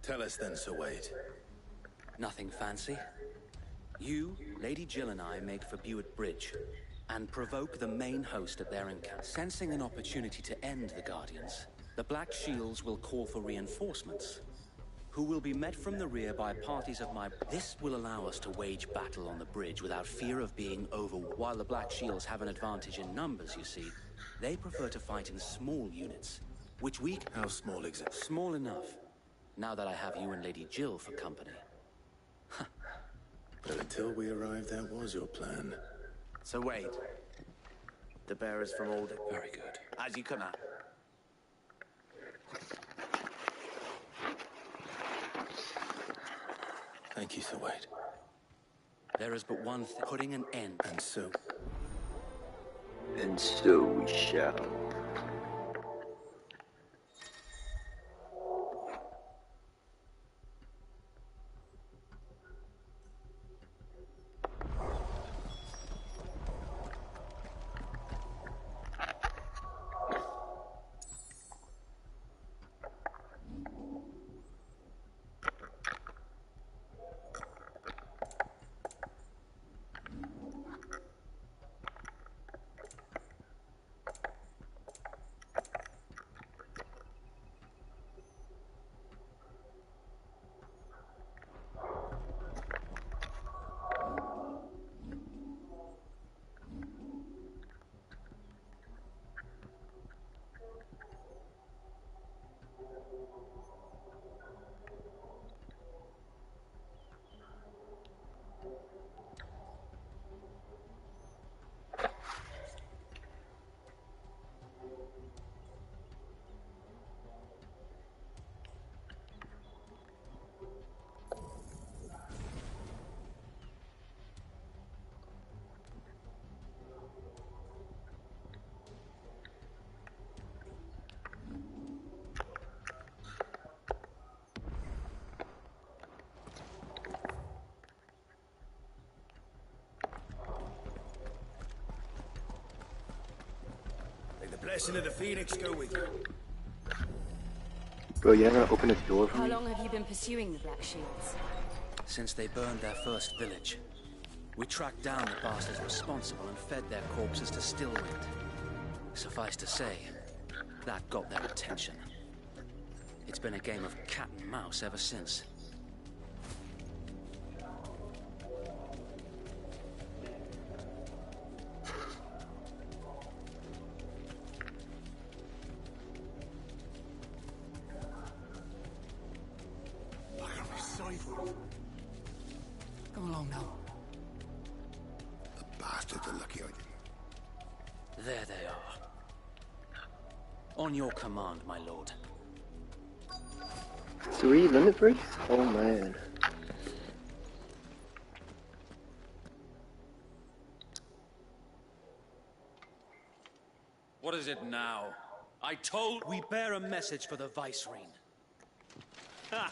Tell us then, Sir Wade. Nothing fancy. You, Lady Jill and I make for Buick Bridge, and provoke the main host at their encounter. Sensing an opportunity to end the Guardians, the Black Shields will call for reinforcements, who will be met from the rear by parties of my... This will allow us to wage battle on the bridge without fear of being overwhelmed. While the Black Shields have an advantage in numbers, you see, they prefer to fight in small units, which we... How small exactly? Small enough, now that I have you and Lady Jill for company. But until we arrived, that was your plan. So Wade, the bearers from Old... Very good. As you command. Thank you, Sir Wade. There is but one thing, putting an end. And so we shall. blessing of the Phoenix go with you. Bro, you're not gonna open a door for How me? long have you been pursuing the Black Shields? Since they burned their first village, we tracked down the bastards responsible and fed their corpses to Stillwind. Suffice to say, that got their attention. It's been a game of cat and mouse ever since. Come along now. The bastards are lucky I didn't. There they are. On your command, my lord. 3 limit breaks? Oh man. What is it now? I told... We bear a message for the Vicereine. Ha!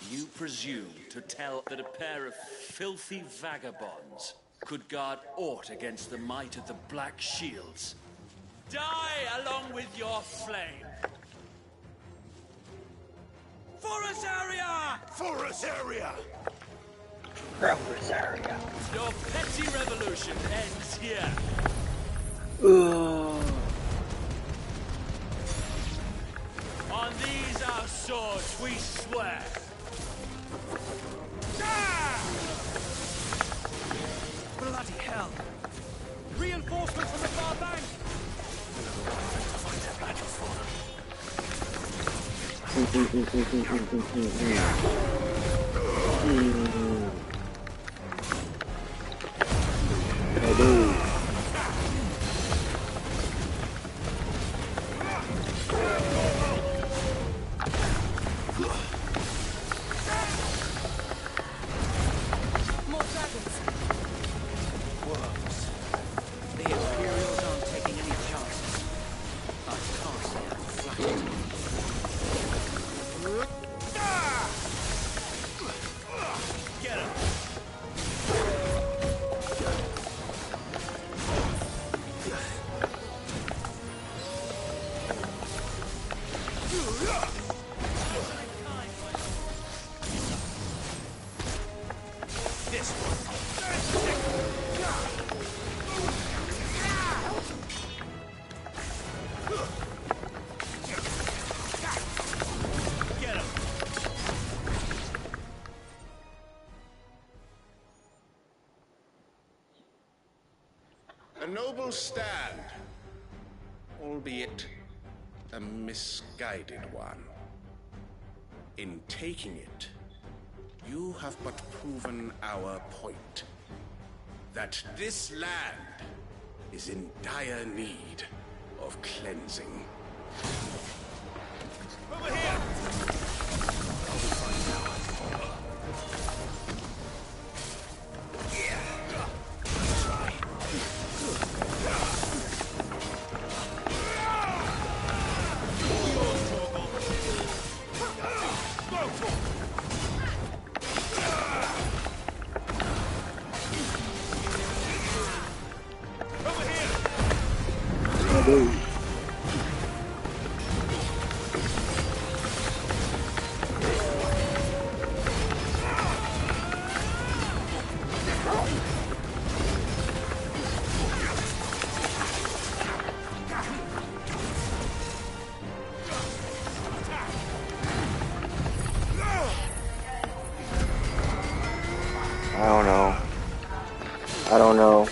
You presume to tell that a pair of filthy vagabonds could guard aught against the might of the Black Shields? Die along with your flame! For Rosaria! For Rosaria! Rosaria. Your petty revolution ends here. On these our swords we swear. Bloody hell! Reinforcements from the far bank! More dragons! Worms. The Imperials aren't taking any chances. I can't say I'm flattered. Get him! This one. Get him! A noble stand, albeit a misguided one. In taking it, you have but proven our point. That this land is in dire need of cleansing. Over here! I don't know. I don't know.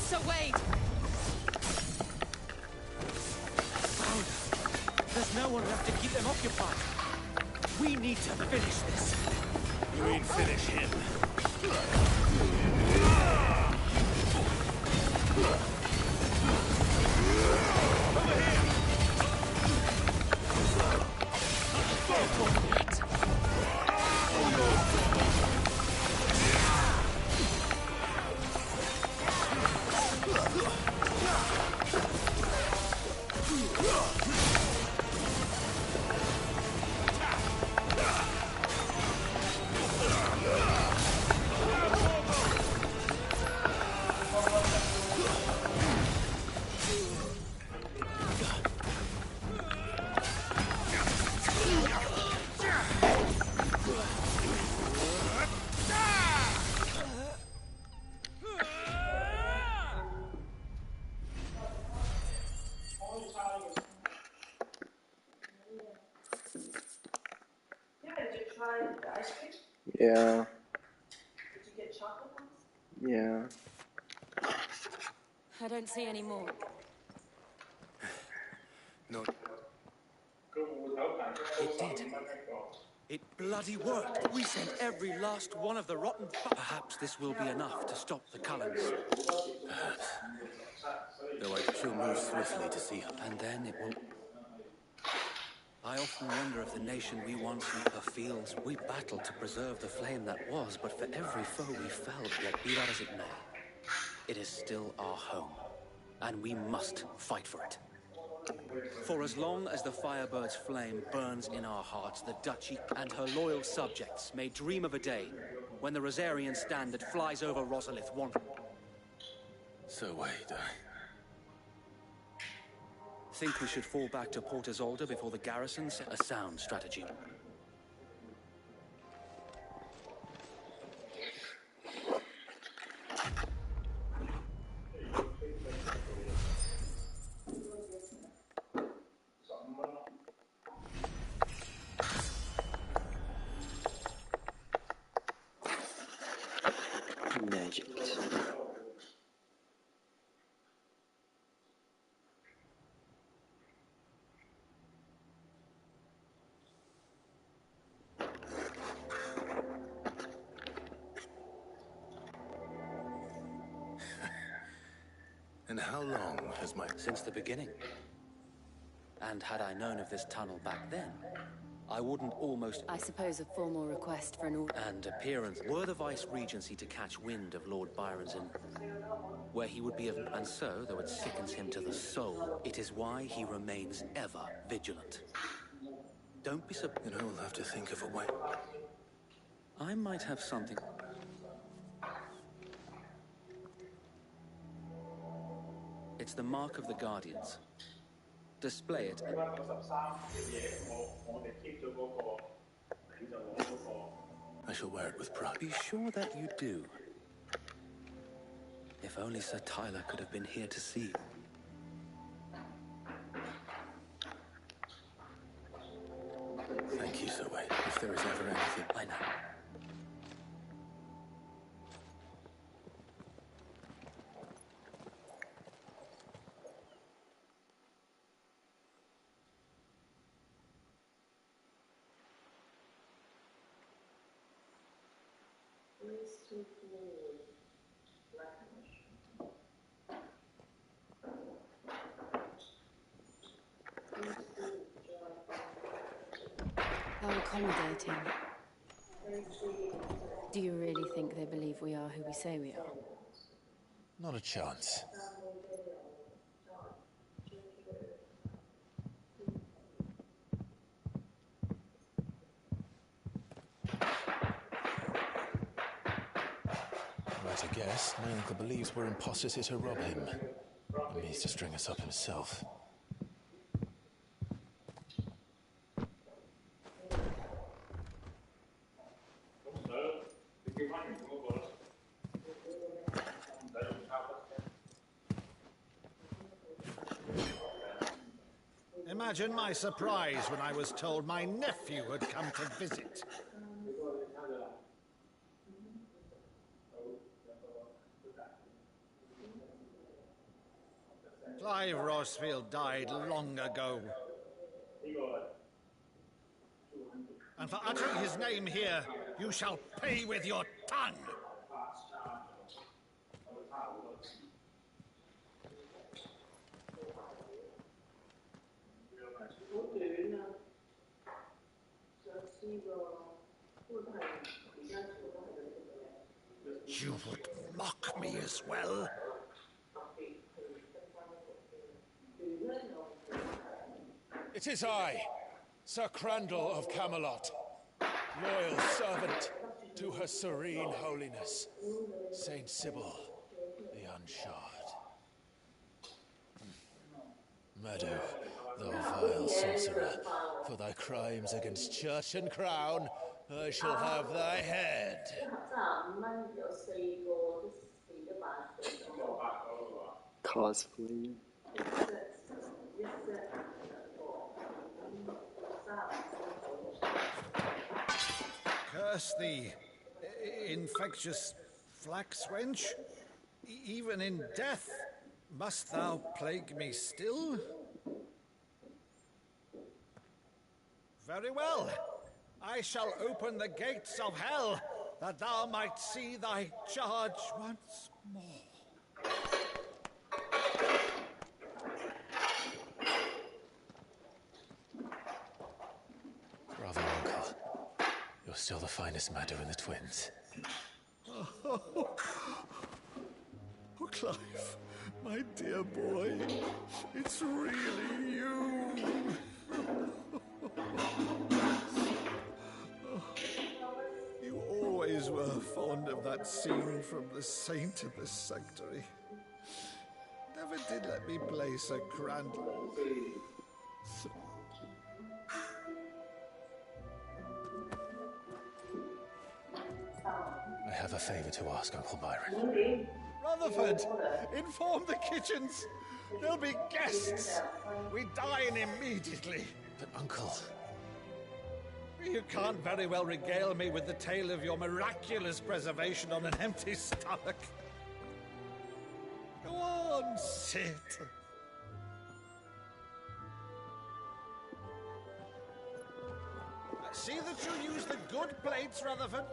So wait! There's no one left to keep them occupied. We need to finish this. You mean finish him? Yeah. Yeah. I don't see any more. No. It did. It bloody worked. We sent every last one of the rotten... Perhaps this will be enough to stop the Cullens. Perhaps. Though I shall move swiftly to see her. And then it will... I often wonder if the nation we once knew, the fields, we battled to preserve the flame that was, but for every foe we felled, yet be that as it may, it is still our home, and we must fight for it. For as long as the Firebird's flame burns in our hearts, the Duchy and her loyal subjects may dream of a day when the Rosarian standard flies over Rosalith one... So wait, Think we should fall back to Port Isolde before the garrison set a sound strategy. Magic. And how long has my... Since the beginning. And had I known of this tunnel back then, I wouldn't almost... I suppose a formal request for an order... And appearance. Were the Vice-Regency to catch wind of Lord Byron's in... where he would be of... And so, though it sickens him to the soul, it is why he remains ever vigilant. Don't be surprised. Then I will have to think of a way. I might have something... It's the mark of the Guardians. Display it. I shall wear it with pride. Be sure that you do. If only Sir Tyler could have been here to see. Thank you, Sir Wayne. If there is ever anything... I know. How accommodating. Do you really think they believe we are who we say we are? Not a chance. Right, I guess. My uncle believes we're imposters here to rob him. He means to string us up himself. Imagine my surprise when I was told my nephew had come to visit. Clive Rosfield died long ago. And for uttering his name here, you shall pay with your tongue! You would mock me as well? It is I, Sir Crandall of Camelot, loyal servant to Her Serene Holiness, Saint Sybil, the Unshard. Meadow, thou vile sorcerer, for thy crimes against church and crown, I shall have thy head. Cosplay. Curse thee, infectious flax wench? Even in death, must thou plague me still? Very well. I shall open the gates of hell, that thou might see thy charge once more. Bravo, Uncle. You're still the finest Maddo in the twins. Oh, Clive, my dear boy, it's really you. You always were fond of that scene from The Saint of the Sanctuary. Never did let me play so grandly. I have a favor to ask, Uncle Byron. Rutherford, inform the kitchens. There'll be guests. We dine immediately. But, Uncle... You can't very well regale me with the tale of your miraculous preservation on an empty stomach. Go on, sit. See that you use the good plates, Rutherford.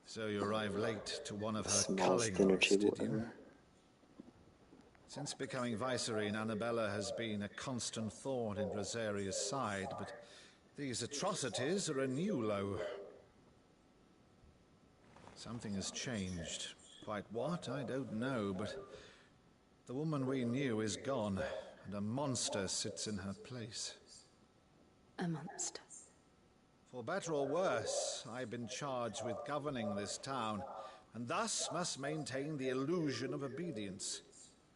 So you arrived late to one of her cullings, did you? Since becoming Vicereine, Annabella has been a constant thorn in Rosaria's side, but these atrocities are a new low. Something has changed. Quite what, I don't know, but the woman we knew is gone, and a monster sits in her place. A monster? For better or worse, I've been charged with governing this town, and thus must maintain the illusion of obedience.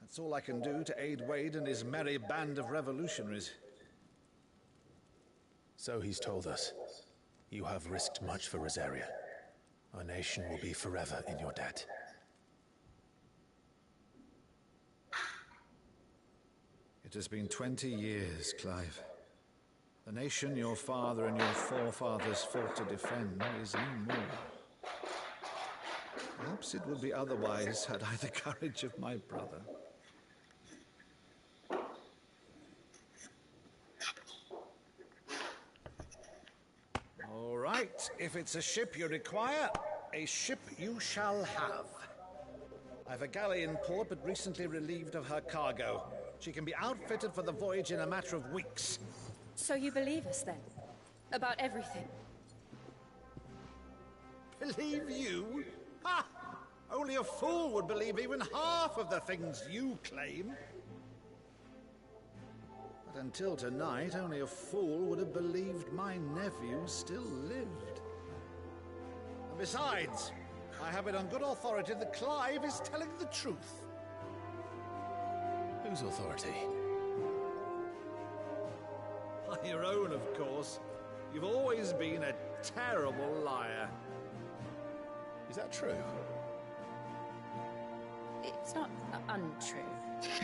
That's all I can do to aid Wade and his merry band of revolutionaries. So he's told us. You have risked much for Rosaria. Our nation will be forever in your debt. It has been 20 years, Clive. The nation your father and your forefathers fought to defend is no more. Perhaps it would be otherwise had I the courage of my brother. All right, if it's a ship you require, a ship you shall have. I've a galley in port, but recently relieved of her cargo. She can be outfitted for the voyage in a matter of weeks. So you believe us, then? About everything? Believe you? Ha! Only a fool would believe even half of the things you claim. But until tonight, only a fool would have believed my nephew still lived. And besides, I have it on good authority that Clive is telling the truth. Whose authority? Your own, of course. You've always been a terrible liar. Is that true? It's not untrue.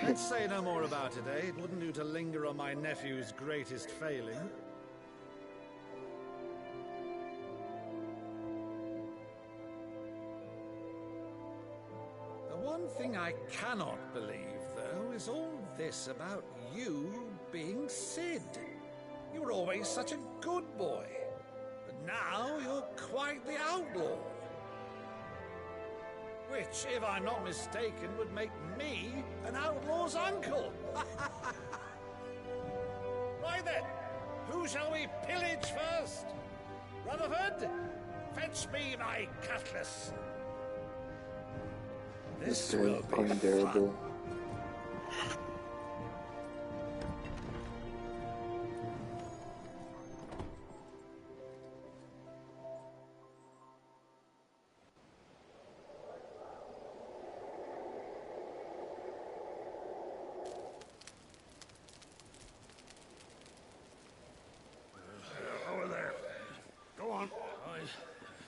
Let's say no more about it, eh? It wouldn't do to linger on my nephew's greatest failing. The one thing I cannot believe, though, is all this about you being Sid. You were always such a good boy, but now you're quite the outlaw. Which, if I'm not mistaken, would make me an outlaw's uncle. Right then, who shall we pillage first? Rutherford, fetch me my cutlass. This will be unbearable.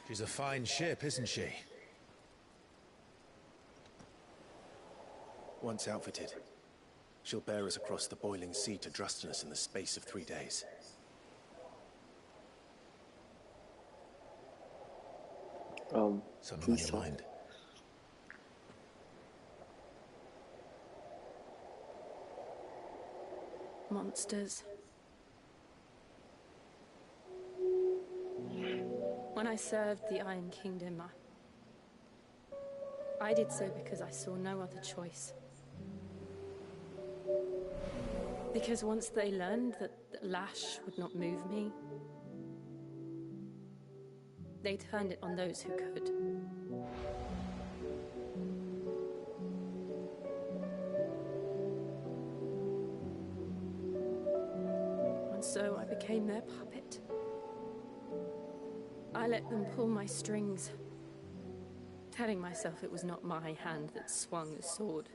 She's a fine ship, isn't she? Once outfitted, She'll bear us across the boiling sea to Drustinus in the space of 3 days. Something on your mind? Monsters. When I served the Iron Kingdom, I did so because I saw no other choice. Because once they learned that the lash would not move me, they turned it on those who could. And so I became their puppet. I let them pull my strings, telling myself it was not my hand that swung the sword,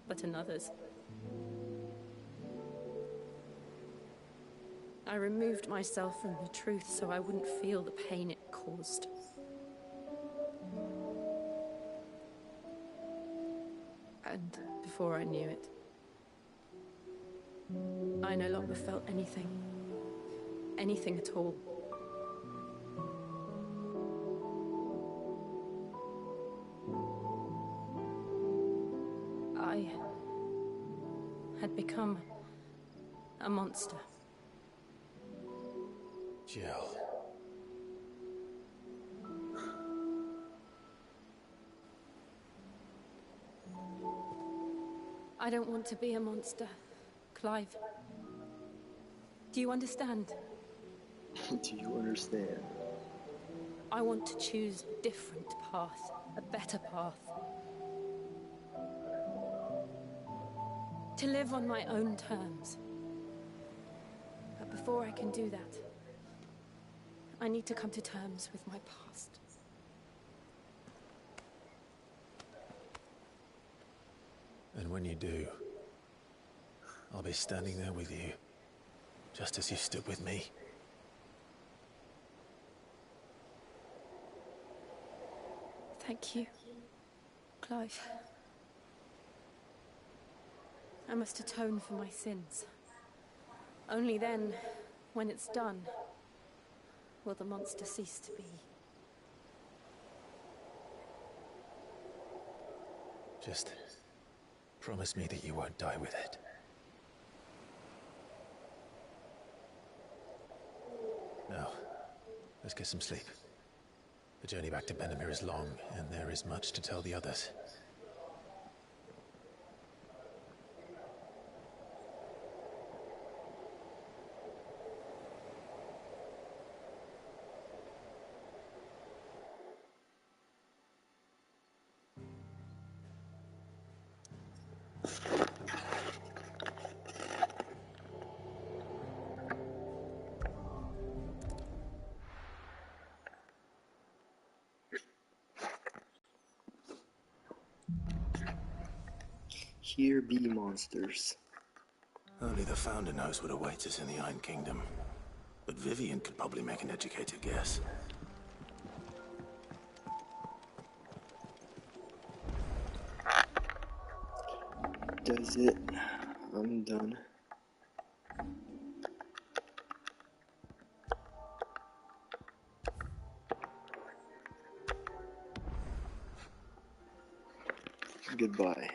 but another's. I removed myself from the truth so I wouldn't feel the pain it caused. And before I knew it, I no longer felt anything. Anything at all. I had become a monster. Jill. I don't want to be a monster, Clive. Do you understand? Do you understand? I want to choose a different path, a better path. To live on my own terms. But before I can do that, I need to come to terms with my past. And when you do, I'll be standing there with you, just as you stood with me. Thank you, Clive. I must atone for my sins. Only then, when it's done, will the monster cease to be. Just promise me that you won't die with it. Now, let's get some sleep. The journey back to Benamir is long, and there is much to tell the others. Here be monsters. Only the Founder knows what awaits us in the Iron Kingdom. But Vivian could probably make an educated guess. Does it? I'm done. Goodbye.